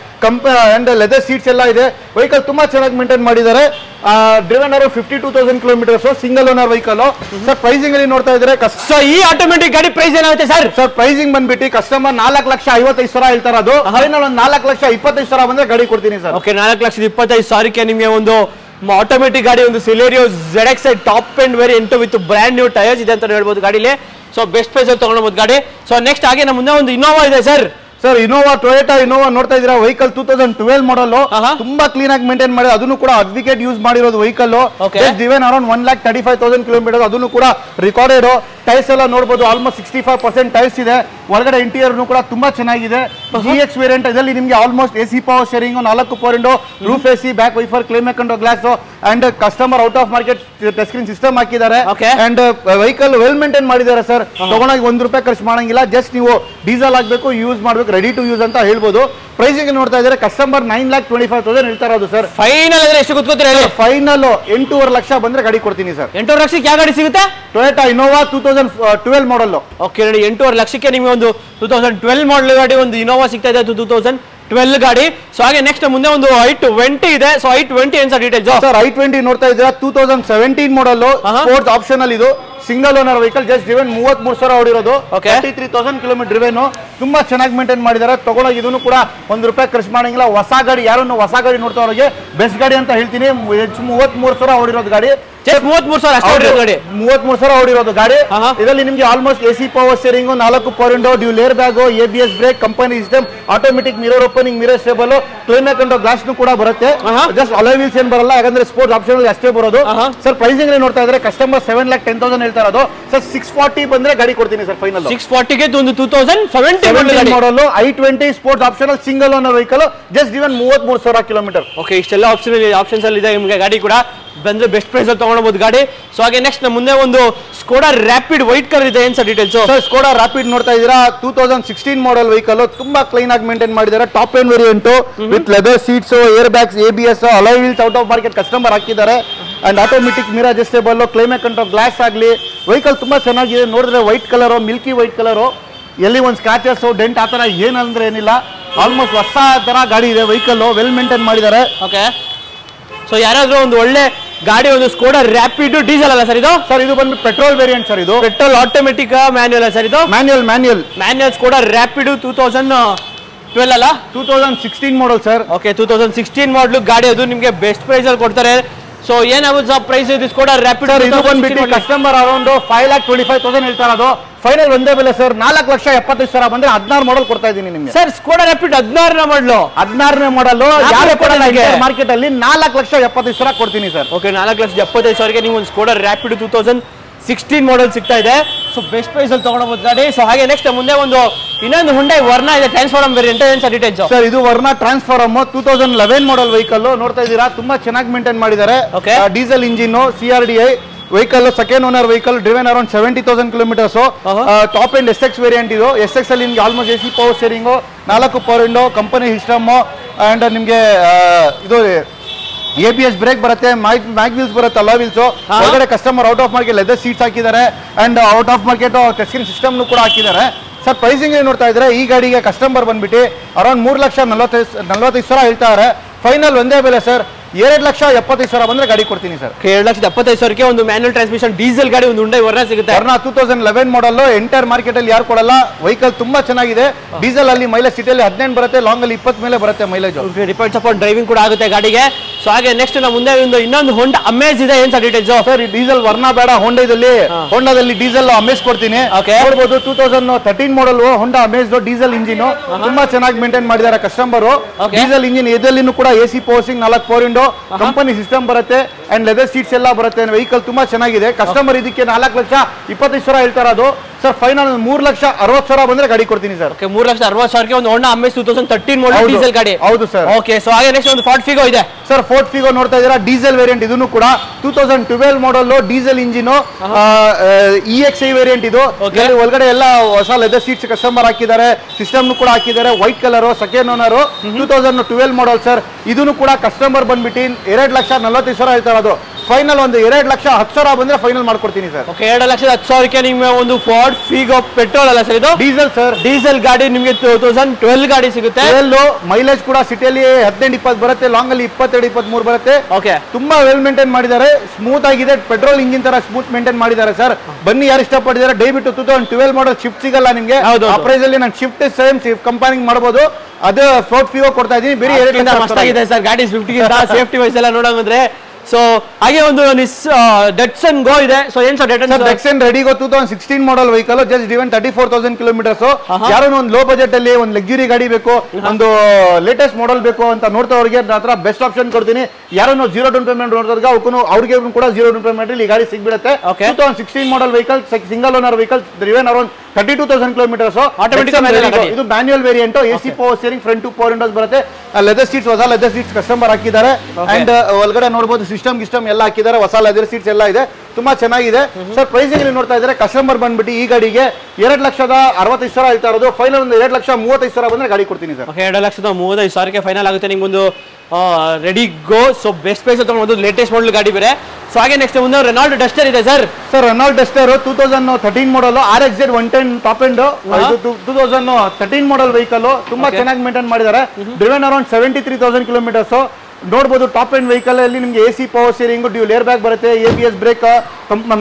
and leather seats ಎಲ್ಲ ಇದೆ. ವೆಹಿಕಲ್ ತುಂಬಾ ಚೆನ್ನಾಗಿ ಮೇಂಟೈನ್ ಮಾಡಿದ್ದಾರೆ. Driven 52,000 kilometres, single owner vehicle. Sir pricing ಅಲ್ಲಿ ನೋಡ್ತಾ ಇದ್ರೆ ಈ ಆಟೋಮೆಟಿಕ್ ಗಾಡಿ ಪ್ರೈಸ್ ಏನಾಗುತ್ತೆ ಸರ್? ಸರ್ ಪ್ರೈಸಿಂಗ್ ಬಂದ್ಬಿಟ್ಟು ಕಸ್ಟಮರ್ 4,55,000 ಹೇಳ್ತಾರೆ. ಅದು ಫೈನಲ್ ಒಂದು 4,25,000 ಬಂದ್ರೆ ಗಾಡಿ ಕೊಡ್ತೀನಿ ಸರ್. ಓಕೆ, 4,25,000 ನಿಮಗೆ ಒಂದು ಆಟೋಮೆಟಿಕ್ ಗಾಡಿ, ಒಂದು Celerio ZXI top end variant with brand new tyres ಇದೆ ಅಂತ ಹೇಳ್ಬೋದು ಗಾಡಿಲಿ. ಸೊ ಬೆಸ್ಟ್ ಪ್ರೈಸ್ ಅಲ್ಲಿ ತಗೊಳ್ಬಹುದು ಗಾಡಿ. ಸೊ ನೆಕ್ಸ್ಟ್ ಹಾಗೆ ನಮ್ಮ ಮುಂದೆ ಒಂದು ಇನೋವಾ ಇದೆ sir. Sir Innova, Toyota Innova ನೋಡ್ತಾ ಇದ್ದೀರಾ. ವೆಹಿಕಲ್ 2012 ಮಾಡಲ್, ತುಂಬಾ ಕ್ಲೀನ್ ಆಗಿ ಮೇಂಟೈನ್ ಮಾಡಿ, ಅದನ್ನು ಕೂಡ ಅಡ್ವೊಕೇಟ್ ಯೂಸ್ ಮಾಡಿರೋದು ವೆಹಿಕಲ್. ಡ್ರಿವನ್ ಅರೌಂಡ್ 1,35,000 ಕಿಲೋಮೀಟರ್, ಅದನ್ನು ಕೂಡ ರಿಕಾರ್ಡೆಡ್. ಟೈರ್ಸ್ ಎಲ್ಲ ನೋಡಬಹುದು, ಆಲ್ಮೋಸ್ಟ್ 65% ಟೈರ್ಸ್ ಇದೆ. ಒಳಗಡೆ ಇಂಟೀರಿಯರ್ ಕೂಡ ತುಂಬಾ ಚೆನ್ನಾಗಿದೆ. GX ವೇರಿಯಂಟ್ ಇದರಲ್ಲಿ ನಿಮಗೆ almost AC power steering, 4 power window, roof AC, back wiper, climate control glass and customer out of market touch screen system ಹಾಕಿದ್ದಾರೆ. ಅಂಡ್ ವೆಹಿಕಲ್ ವೆಲ್ ಮೇಂಟೈನ್ ಮಾಡಿದ್ದಾರೆ ಸರ್. ತಗೊಂಡಾಗ ₹1 ಖರ್ಚು ಮಾಡಂಗಿಲ್ಲ. ಜಸ್ಟ್ ನೀವು ಡೀಸೆಲ್ ಆಗಬೇಕು, ಯೂಸ್ ಮಾಡಬೇಕು, ರೆಡಿ ಟು ಯೂಸ್ ಅಂತ ಹೇಳ್ಬೋದು. ಪ್ರೈಸಿಂಗ್ ನೋಡ್ತಾ ಇದ್ದಾರೆ ಕಸ್ಟಮರ್ 9,25,000 ಹೇಳ್ತಾ ಇರೋದು ಸರ್. ಫೈನಲ್ ಅಂದ್ರೆ ಎಷ್ಟು ಗೊತ್ತಿದ್ರೆ ಫೈನಲ್ 8.5 ಲಕ್ಷ ಬಂದ್ರೆ ಗಾಡಿ ಕೊಡ್ತೀನಿ ಸರ್. 8.5 ಲಕ್ಷಕ್ಕೆ ಯಾವ ಗಾಡಿ ಸಿಗುತ್ತೆ? ಟೊಯೋಟಾ ಇನೋವಾ 2012 ಮಾಡಲ್. ಓಕೆ ನೋಡಿ, 8.5 ಲಕ್ಷಕ್ಕೆ ನಿಮಗೆ ಒಂದು 2012 ಮಾಡಲ್ ಗಾಡಿ, ಒಂದು ಇನೋವಾ ಸಿಗ್ತಾ ಇದೆ, 2012 ಗಾಡಿ. ಸೊ ಹಾಗೆ ನೆಕ್ಸ್ಟ್ ಮುಂದೆ ಒಂದು i20 ಇದೆ. ಸೊ i20 ಏನ್ ಸರ್ ಡೀಟೇಲ್ಸ್? ಸರ್ i20 ನೋಡ್ತಾ ಇದ್ದೀರಾ, 2017 ಮಾಡಲ್, ಸ್ಪೋರ್ಟ್ಸ್ ಆಪ್ಷನಲ್. ಇದು single owner vehicle, just driven 33,000 ಹೊಡಿರೋದು, 33,000 kilometre driven. ತುಂಬಾ ಚೆನ್ನಾಗಿ ಮೇಂಟೈನ್ ಮಾಡಿದ್ದಾರೆ. ತಗೊಳ್ಳೋಕೆ ಇದನ್ನು ಕೂಡ ₹1 ಖರ್ಚು ಮಾಡಂಗಿಲ್ಲ. ಹೊಸ ಗಾಡಿ, ಯಾರನ್ನು ಹೊಸ ಗಾಡಿ ನೋಡ್ತಾ ಅವ್ರಿಗೆ ಬೆಸ್ಟ್ ಗಾಡಿ ಅಂತ ಹೇಳ್ತೀನಿ. 33,000 ಹೊಡಿರೋದು ಗಾಡಿ. 33,000 ಅಷ್ಟೇ ಹೊಡಿರೋದು ಗಾಡಿ. 33,000 ಹೊಡಿರೋದು ಗಾಡಿ. ಇದರಲ್ಲಿ ನಿಮ್ಗೆ almost AC power steering, 4 power window, dual air bag, ABS brake, company system, automatic mirror opening, mirror stable, climate control glass ಕೂಡ ಬರುತ್ತೆ. ಜಸ್ಟ್ ಅಲಾಯ್ ವೀಲ್ಸ್ ಏನ್ ಬರಲ್ಲ, ಯಾಕಂದ್ರೆ ಸ್ಪೋರ್ಟ್ಸ್ ಆಪ್ಷನ್ ಅಷ್ಟೇ ಬರೋದು. ಸರ್ ಪ್ರೈಸಿಂಗ್ ನೋಡ್ತಾ ಇದ್ರೆ ಕಸ್ಟಮರ್ 7,10,000 ಹೇಳ್ತಾ ಇರೋದು. ಸರ್ 640 ಬಂದ್ರೆ ಗಾಡಿ ಕೊಡ್ತೀನಿ ಸರ್ ಫೈನಲ್. 640 ಗೆ ಒಂದು 2017 model i20 sports optional single owner vehicle, just even 33,000 kilometre. Okay, ಇಷ್ಟೆಲ್ಲ ಆಪ್ಷನ್ಸ್ ಅಲ್ಲಿ ಇದೆ ನಿಮಗೆ ಗಾಡಿ ಕೂಡ ಬಂದ್ರೆ ಬೆಸ್ಟ್ ಪ್ರೈಸ್ ಅಲ್ಲಿ ತಗೊಳ್ಬಹುದು ಗಾಡಿ. ಸೊ ಹಾಗೆ ನೆಕ್ಸ್ಟ್ ಮುಂದೆ ಒಂದು ಸ್ಕೋಡಾ ರ್ಯಾಪಿಡ್ ವೈಟ್ ಕಲರ್ ಇದೆ. ಏನ್ sir details? Sir Skoda Rapid ನೋಡ್ತಾ ಇದ್ದೀರಾ, 2016 ಮಾಡೆಲ್ ವೆಹಿಕಲ್, ತುಂಬಾ ಕ್ಲೀನ್ ಆಗಿ ಮೇಂಟೈನ್ ಮಾಡಿದ್ದಾರೆ. Top end variant with leather seats, air bags, ABS, alloy wheels out of market customer ಹಾಕಿದ್ದಾರೆ. And automatic mirror adjustable, climate control glass ಆಗಲಿ, ವೆಹಿಕಲ್ ತುಂಬಾ ಚೆನ್ನಾಗಿದೆ. ನೋಡಿದ್ರೆ white colour, milky white colour, ಎಲ್ಲಿ ಒಂದು ಸ್ಕ್ರಾಚಸ್ ಡೆಂಟ್ ಆ ತರ ಏನಂದ್ರೆ ಏನಿಲ್ಲ. ಆಲ್ಮೋಸ್ಟ್ ಹೊಸ ತರ ಗಾಡಿ ಇದೆ ವೆಹಿಕಲ್, ವೆಲ್ ಮೇಂಟೈನ್ ಮಾಡಿದ್ದಾರೆ. ಓಕೆ, ಸೊ ಯಾರಾದ್ರೂ ಒಂದು ಒಳ್ಳೆ ಗಾಡಿ, ಒಂದು ಸ್ಕೋಡಾ ರ್ಯಾಪಿಡ್ ಡೀಸೆಲ್ ಅಲ್ಲ ಸರ್ ಇದು? ಸರ್ ಇದು ಬಂದು ಪೆಟ್ರೋಲ್ ವೇರಿಯಂಟ್ ಸರ್. ಇದು ಪೆಟ್ರೋಲ್ ಆಟೋಮೆಟಿಕ್ ಮ್ಯಾನ್ಯುಯಲ್ ಸರ್? ಇದು ಮ್ಯಾನ್ಯುಯಲ್ ಸ್ಕೋಡಾ ರ್ಯಾಪಿಡ್ 2012 ಅಲ್ಲ, 2016 ಮಾಡಲ್ ಸರ್. ಓಕೆ, 2016 ಮಾಡಲ್ ಗಾಡಿ. ಅದು ನಿಮಗೆ ಬೆಸ್ಟ್ ಪ್ರೈಸ್ ಅಲ್ಲಿ ಕೊಡ್ತಾರೆ. ಸೊ ಏನಾಗುತ್ತೆ ಪ್ರೈಸ್ ಇದು ಸ್ಕೋಡಾ ರ್ಯಾಪಿಡ್? ಇದು ಬಂದ್ಬಿಟ್ಟು ಕಸ್ಟಮರ್ ಅರೌಂಡ್ 5,25,000 ಹೇಳ್ತಾ ಇರೋದು. ಫೈನಲ್ ಒಂದೇ ಬೆಲೆ ಸರ್, 4,75,000 ಬಂದ್ರೆ 16 ಮಾಡಲ್ ಕೊಡ್ತಾ ಇದ್ದೀನಿ ನಿಮಗೆ. ಸರ್ ಸ್ಕೋಡಾ ರ್ಯಾಪಿಡ್ 16ನೇ ಮಾಡಲು, 16ನೇ ಮಾಡಲ್ ಮಾರ್ಕೆಟ್ ಅಲ್ಲಿ 4,75,000 ಕೊಡ್ತೀನಿ ಸರ್. ಓಕೆ, 4,75,000ಗೆ ನೀವು ಒಂದು ಸ್ಕೋಡಾ ರ್ಯಾಪಿಡ್ 2016 ಮಾಡಲ್ ಸಿಗ್ತಾ ಇದೆ. ಸೊ ಬೆಸ್ಟ್ ಪ್ರೈಸ್ ಅಲ್ಲಿ ತಗೊಂಡಬಹುದು ಗಾಡಿ. ಸೊ ಹಾಗೆ ನೆಕ್ಸ್ಟ್ ಮುಂದೆ ಒಂದು ಇನ್ನೊಂದು ಹುಂಡೈ ವರ್ನಾ ಇದೆ, ಟ್ರಾನ್ಸ್ಫಾರ್ಮ್ ವೇರಿಯಂಟ್. ಏನ್ ಸರ್ ಡೀಟೇಲ್ಸ್? ಸರ್ ಇದು ವರ್ನಾ ಟ್ರಾನ್ಸ್ಫಾರ್ಮ್ 2011 ಮಾಡಲ್ ವೆಹಿಕಲ್. ನೋಡ್ತಾ ಇದ್ದೀರಾ, ತುಂಬಾ ಚೆನ್ನಾಗಿ ಮೇಂಟೈನ್ ಮಾಡಿದ್ದಾರೆ. Diesel engine, CRDI vehicle, second owner vehicle, driven around 70,000 kilometres. Top end SX variant ಇದು. SX ಅಲ್ಲಿ ನಿಮ್ಗೆ almost AC power steering, 4 power window, company system, and ನಿಮ್ಗೆ ಇದು ABS ಬ್ರೇಕ್ ಬರುತ್ತೆ, ಮ್ಯಾಗ್ ವೀಲ್ಸ್ ಬರುತ್ತೆ, ಅಲಾಯ್ ವೀಲ್ಸ್. ಹೊರಗಡೆ customer out of market leather seats ಹಾಕಿದ್ದಾರೆ. And out of market touch screen system ಕೂಡ ಹಾಕಿದ್ದಾರೆ. ಸರ್ ಪ್ರೈಸಿಂಗ್ ನೋಡ್ತಾ ಇದ್ರೆ ಈ ಗಾಡಿಗೆ ಕಸ್ಟಮರ್ ಬಂದ್ಬಿಟ್ಟು ಅರೌಂಡ್ 3,45,000 ಹೇಳ್ತಾರೆ. ಫೈನಲ್ ಒಂದೇ ಬೆಲೆ ಸರ್, 2,75,000 ಬಂದ್ರೆ ಗಾಡಿ ಕೊಡ್ತೀನಿ ಸರ್. 2,75,000ಕ್ಕೆ ಒಂದು ಮ್ಯಾನ್ಯುಯಲ್ ಟ್ರಾನ್ಸ್ಮಿಷನ್ ಡೀಸೆಲ್ ಗಾಡಿ, ಒಂದು ಹುಂಡೈ ವರ್ನಾ ಸಿಗುತ್ತೆ. ವರ್ನಾ 2011 ಮಾಡಲ್, ಎಂಟೈರ್ ಮಾರ್ಕೆಟ್ ಅಲ್ಲಿ ಯಾರು ಕೊಡಲ್ಲ. ವೆಹಿಕಲ್ ತುಂಬಾ ಚೆನ್ನಾಗಿದೆ. ಡೀಸೆಲ್ ಅಲ್ಲಿ ಮೈಲೇಜ್ ಸಿಟಿಯಲ್ಲಿ 15 ಬರುತ್ತೆ, ಲಾಂಗ್ ಅಲ್ಲಿ 20 ಮೇಲೆ ಬರುತ್ತೆ ಮೈಲೇಜ್. ಡಿಪೆಂಡ್ಸ್ ಅಪಾನ್ ಡ್ರೈವಿಂಗ್ ಕೂಡ ಆಗುತ್ತೆ ಗಾಡಿಗೆ. ಸೊ ಹಾಗೆ ನೆಕ್ಸ್ಟ್ ನಾವು ಮುಂದೆ ಇನ್ನೊಂದು ಹೋಂಡಾ ಅಮೇಜ್ ಇದೆ. ಏನ್ sir details? Sir diesel Verna ಬೇಡ, ಹೋಂಡಾದಲ್ಲಿ ಡೀಸೆಲ್ ಅಮೇಜ್ ಕೊಡ್ತೀನಿ. ನೋಡಬಹುದು 2013 ಮಾಡಲ್ ಹೋಂಡಾ ಅಮೇಜ್ ಡೀಸೆಲ್ ಇಂಜಿನ್, ತುಂಬಾ ಚೆನ್ನಾಗಿ ಮೇಂಟೈನ್ ಮಾಡಿದ್ದಾರೆ ಕಸ್ಟಮರ್. ಡೀಸೆಲ್ ಇಂಜಿನ್, ಇದರಲ್ಲಿ ಕೂಡ AC power steering, 4 power window, company system ಬರುತ್ತೆ, ಅಂಡ್ ಲೆದರ್ ಸೀಟ್ಸ್ ಎಲ್ಲ ಬರುತ್ತೆ. ವೆಹಿಕಲ್ ತುಂಬಾ ಚೆನ್ನಾಗಿದೆ. ಕಸ್ಟಮರ್ ಇದಕ್ಕೆ 4,25,000 ಹೇಳ್ತಾ ಇರೋದು. ಸರ್ ಫೈನಲ್ 3,60,000 ಬಂದ್ರೆ ಗಾಡಿ ಕೊಡ್ತೀನಿ ಸರ್. 3,60,000ಕ್ಕೆ ಒಂದು ಹೋಂಡಾ ಅಮೇಜ್ 2013 ಮಾಡಲ್ ಡೀಸೆಲ್ ಗಾಡಿ. ಹೌದು ಸರ್. ಓಕೆ, ಸೊ ಹಾಗೆ ನೆಕ್ಸ್ಟ್ ಒಂದು ಫೋರ್ಡ್ ಫಿಗೋ ಇದೆ ಸರ್. ಫೋರ್ಡ್ ಫಿಗೋ ನೋಡ್ತಾ ಇದ್ದೀರಾ, ಡೀಸೆಲ್ ವೇರಿಯಂಟ್. ಇದನ್ನು ಕೂಡ 2012 ಮಾಡಲ್, ಡೀಸೆಲ್ ಇಂಜಿನ್, EXI ವೇರಿಯಂಟ್ ಇದು. ಒಳಗಡೆ ಎಲ್ಲ ಹೊಸ ಲೆದರ್ ಸೀಟ್ಸ್ ಕಸ್ಟಮರ್ ಹಾಕಿದ್ದಾರೆ, ಸಿಸ್ಟಮ್ ಕೂಡ ಹಾಕಿದ್ದಾರೆ. White colour, second owner, 2012 model sir. ಇದನ್ನು ಕೂಡ ಕಸ್ಟಮರ್ ಬಂದ್ಬಿಟ್ಟು 2,45,000 ಹೇಳ್ತಾ ಇರೋದು. ಫೈನಲ್ ಒಂದು 2,10,000 ಬಂದ್ರೆ ಫೈನಲ್ ಮಾಡ್ಕೊಡ್ತೀನಿ ಸರ್. ಓಕೆ, 2,10,000ಕ್ಕೆ ನಿಮ್ಗೆ ಒಂದು ಫೋರ್ಡ್ ಫಿಗೋ ಪೆಟ್ರೋಲ್ ಅಲ್ಲ ಸರ್ ಇದು? Diesel sir. ಡೀಸೆಲ್ ಗಾಡಿ ನಿಮ್ಗೆ 2012 ಗಾಡಿ ಸಿಗುತ್ತೆ. ಮೈಲೇಜ್ ಕೂಡ ಸಿಟಿಯಲ್ಲಿ 18-20 ಬರುತ್ತೆ, ಲಾಂಗ್ ಅಲ್ಲಿ 22-23 ಬರುತ್ತೆ. ಓಕೆ, ತುಂಬಾ ವೆಲ್ ಮೇಂಟೈನ್ ಮಾಡಿದ್ದಾರೆ, ಸ್ಮೂತ್ ಆಗಿದೆ. ಪೆಟ್ರೋಲ್ ಇಂಜಿನ್ ತರ ಸ್ಮೂತ್ ಮೇಂಟೈನ್ ಮಾಡಿದ್ದಾರೆ ಸರ್. ಬನ್ನಿ ಯಾರು ಇಷ್ಟಪಟ್ಟಿದ್ದಾರೆ. ದಯವಿಟ್ಟು 2012 ಮಾಡಲ್ ಶಿಫ್ಟ್ ಸಿಗಲ್ಲ ನಿಮ್ಗೆ. ಆ ಪ್ರೈಸ್ ಅಲ್ಲಿ ನಾನು ಶಿಫ್ಟ್ ಸೇಮ್ ಕಂಪನಿ ಮಾಡಬಹುದು. ಅದು ಫೋರ್ಡ್ ಫಿಗೋ ಕೊಡ್ತಾ ಇದೀನಿ. ಬೇರೆ 2,00,000 ಸರ್ ಗಾಡಿ. ಸ್ವಿಫ್ಟ್ ಸೇಫ್ಟಿ ವೈಸ್ ಎಲ್ಲ ನೋಡೋದಂದ್ರೆ. ಸೊ ಹಾಗೆ ಒಂದು ಡೆಟ್ಸನ್ ಗೋ ಇದೆ. ಸೊ ಏನ್ sir Datsun redi go 2016 model vehicle, just driven 34,000 kilometres. ಯಾರೋ ಒಂದು ಲೋ ಬಜೆಟ್ ಅಲ್ಲಿ ಒಂದು ಲಕ್ಸುರಿ ಗಾಡಿ ಬೇಕು, ಒಂದು ಲೇಟೆಸ್ಟ್ ಮಾಡಲ್ ಬೇಕು ಅಂತ ನೋಡ್ತವ್ರಿಗೆ ಹತ್ರ ಬೆಸ್ಟ್ ಆಪ್ಷನ್ ಕೊಡ್ತೀನಿ. ಯಾರೋ 0 ಡೌನ್ ಪೇಮೆಂಟ್ ನೋಡಿದಾಗ ಅವ್ರಿಗೆ ಕೂಡ 0 ಡೌನ್ ಪೇಮೆಂಟ್ ಈ ಗಾಡಿ ಸಿಗ್ಬಿಡುತ್ತೆ. 2016 model vehicle, single owner vehicle, driven around 32,000 kilometres. Automatic ಇದು manual variant. AC power steering, front 2 power windows ಬರುತ್ತೆ. ಲೆದರ್ ಸೀಟ್ಸ್, ಹೊಸ ಲೆದರ್ ಸೀಟ್ಸ್ ಕಸ್ಟಮರ್ ಹಾಕಿದ್ದಾರೆ. ಅಂಡ್ ಒಳಗಡೆ ನೋಡಬಹುದು ಸಿಸ್ಟಮ್ ಎಲ್ಲ ಹಾಕಿದ್ದಾರೆ, ಹೊಸ ಲೆದರ್ ಸೀಟ್ಸ್ ಎಲ್ಲ ಇದೆ, ತುಂಬಾ ಚೆನ್ನಾಗಿದೆ ಸರ್. ಪ್ರೈಸಿಂಗ್ ನೋಡ್ತಾ ಇದ್ದಾರೆ ಕಸ್ಟಮರ್ ಬಂದ್ಬಿಟ್ಟು ಈ ಗಾಡಿಗೆ 2,65,000 ಹೇಳ್ತಾ ಇರೋದು. ಫೈನಲ್ ಒಂದು 2,35,000 ಬಂದ್ರೆ ಗಾಡಿ ಕೊಡ್ತೀನಿ ಸರ್. 2,35,000ಕ್ಕೆ ಫೈನಲ್ ಆಗುತ್ತೆ ನಿಮ್ಗೊಂದು ready go. So best price ತಗೊಂಡು ಲೇಟೆಸ್ಟ್ ಮಾಡಲ್ ಗಾಡಿ ಬೇರೆ. ಸೊ ಹಾಗೆ ನೆಕ್ಸ್ಟ್ ಮುಂದೆ ರೆನಾಲ್ಡ್ ಡಸ್ಟರ್ ಇದೆ sir. Renault Duster 2013 model, RXZ 110 top end. 2013 model vehicle, ತುಂಬಾ ಚೆನ್ನಾಗಿ ಮೇಂಟೈನ್ ಮಾಡಿದ್ದಾರೆ. Driven around 73,000 kilometres. ನೋಡಬಹುದು ಟಾಪ್ ಎಂಡ್ ವೆಹಿಕಲ್ ಅಲ್ಲಿ ನಿಮಗೆ AC power steering, dual air bag ಬರುತ್ತೆ, ABS ಬ್ರೇಕ್,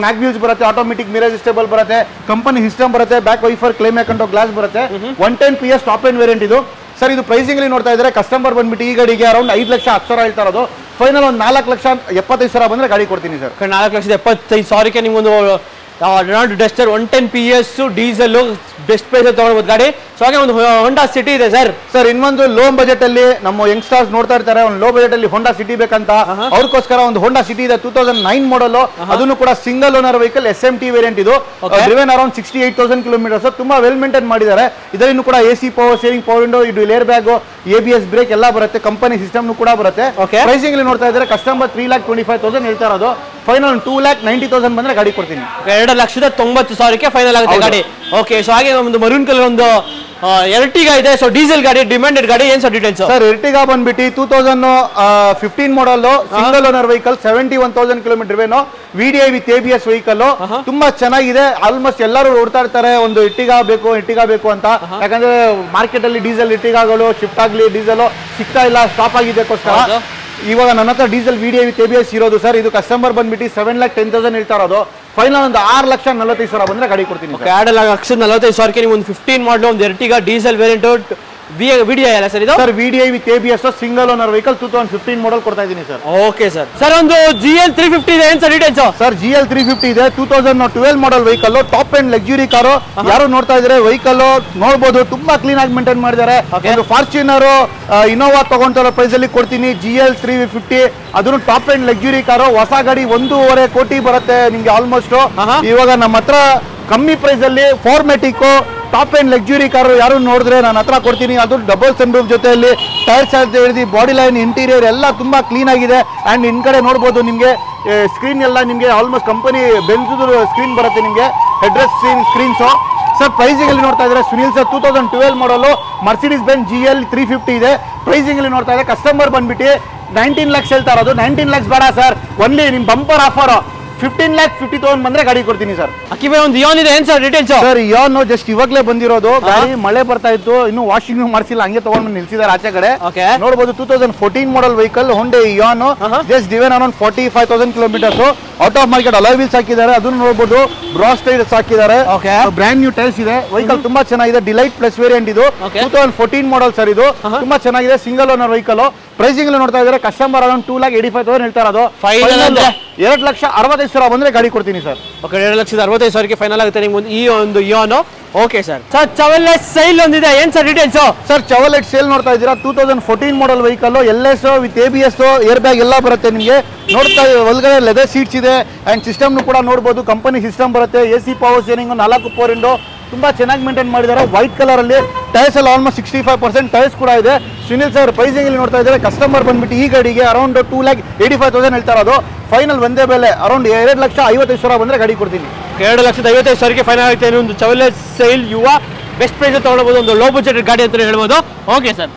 ಮ್ಯಾಗ್ ವೀಲ್ಸ್ ಬರುತ್ತೆ, ಆಟೋಮೆಟಿಕ್ ಮಿರರ್ ಅಡ್ಜಸ್ಟೇಬಲ್ ಬರುತ್ತೆ, ಕಂಪನಿ ಸಿಸ್ಟಮ್ ಬರುತ್ತೆ, back wiper, climate control glass ಬರುತ್ತೆ. 110 PS ಟಾಪ್ ಎಂಡ್ ವೇರಿಯಂಟ್ ಇದು ಸರ್. ಇದು ಪ್ರೈಸಿಂಗ್ ನೋಡ್ತಾ ಇದ್ದಾರೆ ಕಸ್ಟಮರ್ ಬಂದ್ಬಿಟ್ಟು ಈ ಗಾಡಿಗೆ ಅರೌಂಡ್ 5,10,000 ಹೇಳ್ತಾ ಇರೋದು. ಫೈನಲ್ ಒಂದು 4,75,000 ಬಂದ್ರೆ ಗಾಡಿ ಕೊಡ್ತೀನಿ ಸರ್. 4,75,000ಕ್ಕೆ ನಿಮ್ಗೊಂದು Renault Duster 110 PS diesel best price ತಗೊಳ್ಬೋದು ಗಾಡಿ. ಸೊ ಹಾಗೆ ಒಂದು ಹೋಂಡಾ ಸಿಟಿ ಇದೆ ಸರ್. ಸರ್ ಇನ್ನೊಂದು ಲೋ ಬಜೆಟ್ ಅಲ್ಲಿ ನಮ್ಮ ಯಂಗ್ಸ್ಟರ್ಸ್ ನೋಡ್ತಾ ಇರ್ತಾರೆ, ಒಂದು ಲೋ ಬಜೆಟ್ ಅಲ್ಲಿ ಹೋಂಡಾ ಸಿಟಿ ಬೇಕಂತ, ಅವ್ರಿಗೋಸ್ಕರ ಒಂದು ಹೋಂಡಾ ಸಿಟಿ ಇದೆ 2009 ಮಾಡಲ್. ಅದನ್ನು ಕೂಡ single owner vehicle SMT variant ಇದು. Driven around 68,000 kilometres. ತುಂಬಾ ವೆಲ್ ಮೇಂಟೈನ್ ಮಾಡಿದ್ದಾರೆ. ಇದರಿಂದ ಕೂಡ AC power steering, power window, ಇದು ಏರ್ ಬ್ಯಾಗ್, ABS ಬ್ರೇಕ್ ಎಲ್ಲ ಬರುತ್ತೆ. ಕಂಪನಿ ಸಿಸ್ಟಮ್ ಕೂಡ ಬರುತ್ತೆ. ಪ್ರೈಸಿಂಗ್ ಅಲ್ಲಿ ನೋಡ್ತಾ ಇದ್ದಾರೆ ಕಸ್ಟಮರ್ 3,25,000 ಹೇಳ್ತಾ ಇರೋದು. ಫೈನಲ್ 2,90,000 ಬಂದ್ರೆ ಗಾಡಿ ಕೊಡ್ತೀನಿ. 2,90,000ಕ್ಕೆ ಫೈನಲ್ ಆಗುತ್ತೆ ಗಾಡಿ. ಓಕೆ. ಸೊ ಹಾಗೆ ಒಂದು ಮರೂನ್ ಕಲರ್ ಒಂದು ಎರ್ಟಿಗಾ ಇದೆ. ಸೊ ಡೀಸೆಲ್ ಗಾಡಿ, ಡಿಮ್ಯಾಂಡೆಡ್ ಗಾಡಿ. ಏನ್ ಸರ್ ಡೀಟೇಲ್ಸ್? ಸರ್ ಎರ್ಟಿಗಾ ಬಂದ್ಬಿಟ್ಟು 2015 model, single owner vehicle, 71,000 kilometre ವೇನು, VDI ವಿತ್ ABS ವೆಹಿಕಲ್. ತುಂಬಾ ಚೆನ್ನಾಗಿದೆ. ಆಲ್ಮೋಸ್ಟ್ ಎಲ್ಲರೂ ಓಡ್ತಾ ಇರ್ತಾರೆ ಒಂದು ಎರ್ಟಿಗಾ ಬೇಕು ಅಂತ. ಯಾಕಂದ್ರೆ ಮಾರ್ಕೆಟ್ ಅಲ್ಲಿ ಡೀಸೆಲ್ ಎರ್ಟಿಗಾಗಳು ಶಿಫ್ಟ್ ಆಗ್ಲಿ, ಡೀಸೆಲ್ ಸಿಗ್ತಾ ಇಲ್ಲ, ಸ್ಟಾಪ್ ಆಗಿದ್ದಕ್ಕೋಸ್ಕರ ಇವಾಗ ನನ್ನ ಹತ್ರ ಡೀಸೆಲ್ VDI ವಿತ್ ABS ಇರೋದು ಸರ್. ಇದು ಕಸ್ಟಮರ್ ಬಂದ್ಬಿಟ್ಟು 7,10,000 ಹೇಳ್ತಾ ಇರೋದು. ಫೈನಲ್ ಒಂದು 6,45,000 ಬಂದ್ರೆ ಗಾಡಿ ಕೊಡ್ತೀನಿ. 6,45,000ಕ್ಕೆ ನೀವು ಒಂದು 15 ಮಾಡಲು ಒಂದು ಎರ್ಟಿಗಾ ಡೀಸೆಲ್ ವೇರಿಯಂಟ್ VDI ಅಲ್ಲ ಸರ್ ಇದು? Sir VDI with ABS single owner vehicle 2015 ಮಾಡಲ್ ಕೊಡ್ತಾ ಇದ್ದೀನಿ ಸರ್. Okay sir. ಸರ್ ಒಂದು GL 350 ಇದೆ. ಏನ್ ಸರ್ ಡೀಟೇಲ್ಸ್? ಸರ್ GL 350 ಇದೆ 2012 ಮಾಡಲ್ vehicle, top and luxury car. ಯಾರು ನೋಡ್ತಾ ಇದ್ರೆ ವೆಹಿಕಲ್ ನೋಡಬಹುದು, ತುಂಬಾ ಕ್ಲೀನ್ ಆಗಿ ಮೇಂಟೈನ್ ಮಾಡಿದ್ದಾರೆ. ಒಂದು ಫಾರ್ಚುನರ್, ಇನೋವಾ ತಗೊಂಡಿರೋ ಪ್ರೈಸ್ ಅಲ್ಲಿ ಕೊಡ್ತೀನಿ. GL 350 ಅದನ್ನು ಟಾಪ್ ಅಂಡ್ ಲಕ್ಸುರಿ ಕಾರು. ಹೊಸ ಗಾಡಿ 1.5 ಕೋಟಿ ಬರುತ್ತೆ ನಿಮ್ಗೆ ಆಲ್ಮೋಸ್ಟ್. ಇವಾಗ ನಮ್ಮ ಹತ್ರ ಕಮ್ಮಿ ಪ್ರೈಸ್ ಅಲ್ಲಿ ಫಾರ್ಮೆಟಿಕ್ ಟಾಪ್ ಅಂಡ್ ಲಕ್ಸುರಿ ಕಾರು ಯಾರು ನೋಡಿದ್ರೆ ನನ್ನ ಹತ್ರ ಕೊಡ್ತೀನಿ. ಅದು ಡಬಲ್ ಸನ್ ರೂಫ್ ಜೊತೆಯಲ್ಲಿ ಟೈರ್ಸ್ ಹಿಡಿದು ಬಾಡಿ ಲೈನ್, ಇಂಟೀರಿಯರ್ ಎಲ್ಲ ತುಂಬಾ ಕ್ಲೀನ್ ಆಗಿದೆ. ಅಂಡ್ ಇನ್ ಕಡೆ ನೋಡ್ಬೋದು ನಿಮ್ಗೆ ಸ್ಕ್ರೀನ್ ಎಲ್ಲ ನಿಮ್ಗೆ ಆಲ್ಮೋಸ್ಟ್ ಕಂಪನಿ ಬೆನ್ಸ್ ಸ್ಕ್ರೀನ್ ಬರುತ್ತೆ ನಿಮ್ಗೆ, ಹೆಡ್ರೆಸ್ ಸ್ಕ್ರೀನ್ಸ್. ಸರ್ ಪ್ರೈಸಿಂಗ್ ಅಲ್ಲಿ ನೋಡ್ತಾ ಇದ್ರೆ ಸುನಿಲ್ ಸರ್ 2012 ಮಾಡಲು Mercedes Benz GL 350 ಇದೆ. ಪ್ರೈಸಿಂಗ್ ಅಲ್ಲಿ ನೋಡ್ತಾ ಇದ್ರೆ ಕಸ್ಟಮರ್ ಬಂದ್ಬಿಟ್ಟು 19 lakhs ಹೇಳ್ತಾ ಇರೋದು. 19 lakhs ಬೇಡ ಸರ್, ಒನ್ಲಿ ನಿಮ್ ಬಂಪರ್ ಆಫರ್ 15,50,000 ಬಂದ್ರೆ ಗಾಡಿ ಕೊಡ್ತೀನಿ ಸರ್. ಅಕ್ಕಿಬೆ ಒಂದು ಇಯಾನ್ ಇದೆ. ಏನ್ sir details? Sir Ian just ಇವಾಗಲೇ ಬಂದಿರೋದು ಗಾಡಿ. ಮಳೆ ಬರ್ತಾ ಇತ್ತು, ಇನ್ನು ವಾಷಿಂಗ್ ಮಾಡಿಸಿಲ್ಲ, ಹಂಗೆ ತಗೊಂಡು ನಿಲ್ಸಿದ್ದಾರೆ ಆಚೆ ಕಡೆ. ನೋಡಬಹುದು 2014 model vehicle Hyundai Eon. Just driven around 45,000 kilometres. Out of market alloy wheels ಹಾಕಿದ್ದಾರೆ, ಅದನ್ನು ನೋಡಬಹುದು. ಬ್ರಾಸ್ ಟೈರ್ಸ್ ಹಾಕಿದ್ದಾರೆ, ಬ್ರ್ಯಾಂಡ್ ನ್ಯೂ ಟೈರ್ಸ್ ಇದೆ. ವೆಹಿಕಲ್ ತುಂಬಾ ಚೆನ್ನಾಗಿದೆ. ಡಿಲೈಟ್ ಪ್ಲಸ್ ವೇರಿಯಂಟ್ ಇದು 2014 ಮಾಡಲ್ ಸರ್. ಇದು ತುಂಬಾ ಚೆನ್ನಾಗಿದೆ, ಸಿಂಗಲ್ ಓನರ್ ವೆಹಿಕಲ್. ಪ್ರೈಸಿಂಗ್ ನೋಡ್ತಾ ಇದ್ದಾರೆ ಕಸ್ಟಮರ್ ಅರೌಂಡ್ 2,85,000 ಹೇಳ್ತಾ ಇರೋದು. 2,65,000 ಬಂದ್ರೆ ಗಾಡಿ ಕೊಡ್ತೀನಿ ಸರ್. ಓಕೆ. 2,65,000ಕ್ಕೆ ಫೈನಲ್ ಆಗುತ್ತೆ ನಿಮ್ಗೆ ಈ ಒಂದು Eon. Okay sir. Sir Chevrolet Sail ಒಂದಿದೆ. ಏನ್ sir details? Sir Chevrolet Sail ನೋಡ್ತಾ ಇದ್ದೀರಾ 2014 model vehicle, LS with ABS, air bag ಎಲ್ಲ ಬರುತ್ತೆ ನಿಮಗೆ. ನೋಡ್ತಾ ಒಳಗಡೆ ಲೆದರ್ ಸೀಟ್ಸ್ ಇದೆ ಅಂಡ್ ಸಿಸ್ಟಮ್ ಕೂಡ ನೋಡಬಹುದು. ಕಂಪನಿ ಸಿಸ್ಟಮ್ ಬರುತ್ತೆ. AC power steering, 4 power window, ತುಂಬಾ ಚೆನ್ನಾಗಿ ಮೇಂಟೈನ್ ಮಾಡಿದ್ದಾರೆ. ವೈಟ್ ಕಲರ್ ಅಲ್ಲಿ ಟೈರ್ಸ್ ಎಲ್ಲ ಆಲ್ಮೋಸ್ಟ್ 65% ಟೈರ್ಸ್ ಕೂಡ ಇದೆ. ಸುನಿಲ್ ಸರ್ ಪ್ರೈಸಿಂಗ್ ಅಲ್ಲಿ ನೋಡ್ತಾ ಇದ್ದಾರೆ ಕಸ್ಟಮರ್ ಬಂದ್ಬಿಟ್ಟು ಈ ಗಾಡಿಗೆ ಅರೌಂಡ್ 2,85,000 ಹೇಳ್ತಾ ಇರೋದು. ಫೈನಲ್ ಒಂದೇ ಬೆಲೆ ಅರೌಂಡ್ 2,55,000 ಬಂದ್ರೆ ಗಾಡಿ ಕೊಡ್ತೀನಿ. 2,55,000ಕ್ಕೆ ಫೈನಲ್ ಆಗುತ್ತೆ. ಒಂದು ಚವಲೆಟ್ ಸೈಲ್ ಯುವ ಬೆಸ್ಟ್ ಪ್ರೈಸ್ ತಗೊಳ್ಬಹುದು, ಒಂದು ಲೋ ಬಜೆಟ್ ಗಾಡಿ ಅಂತ ಹೇಳ್ಬೋದು. Okay sir.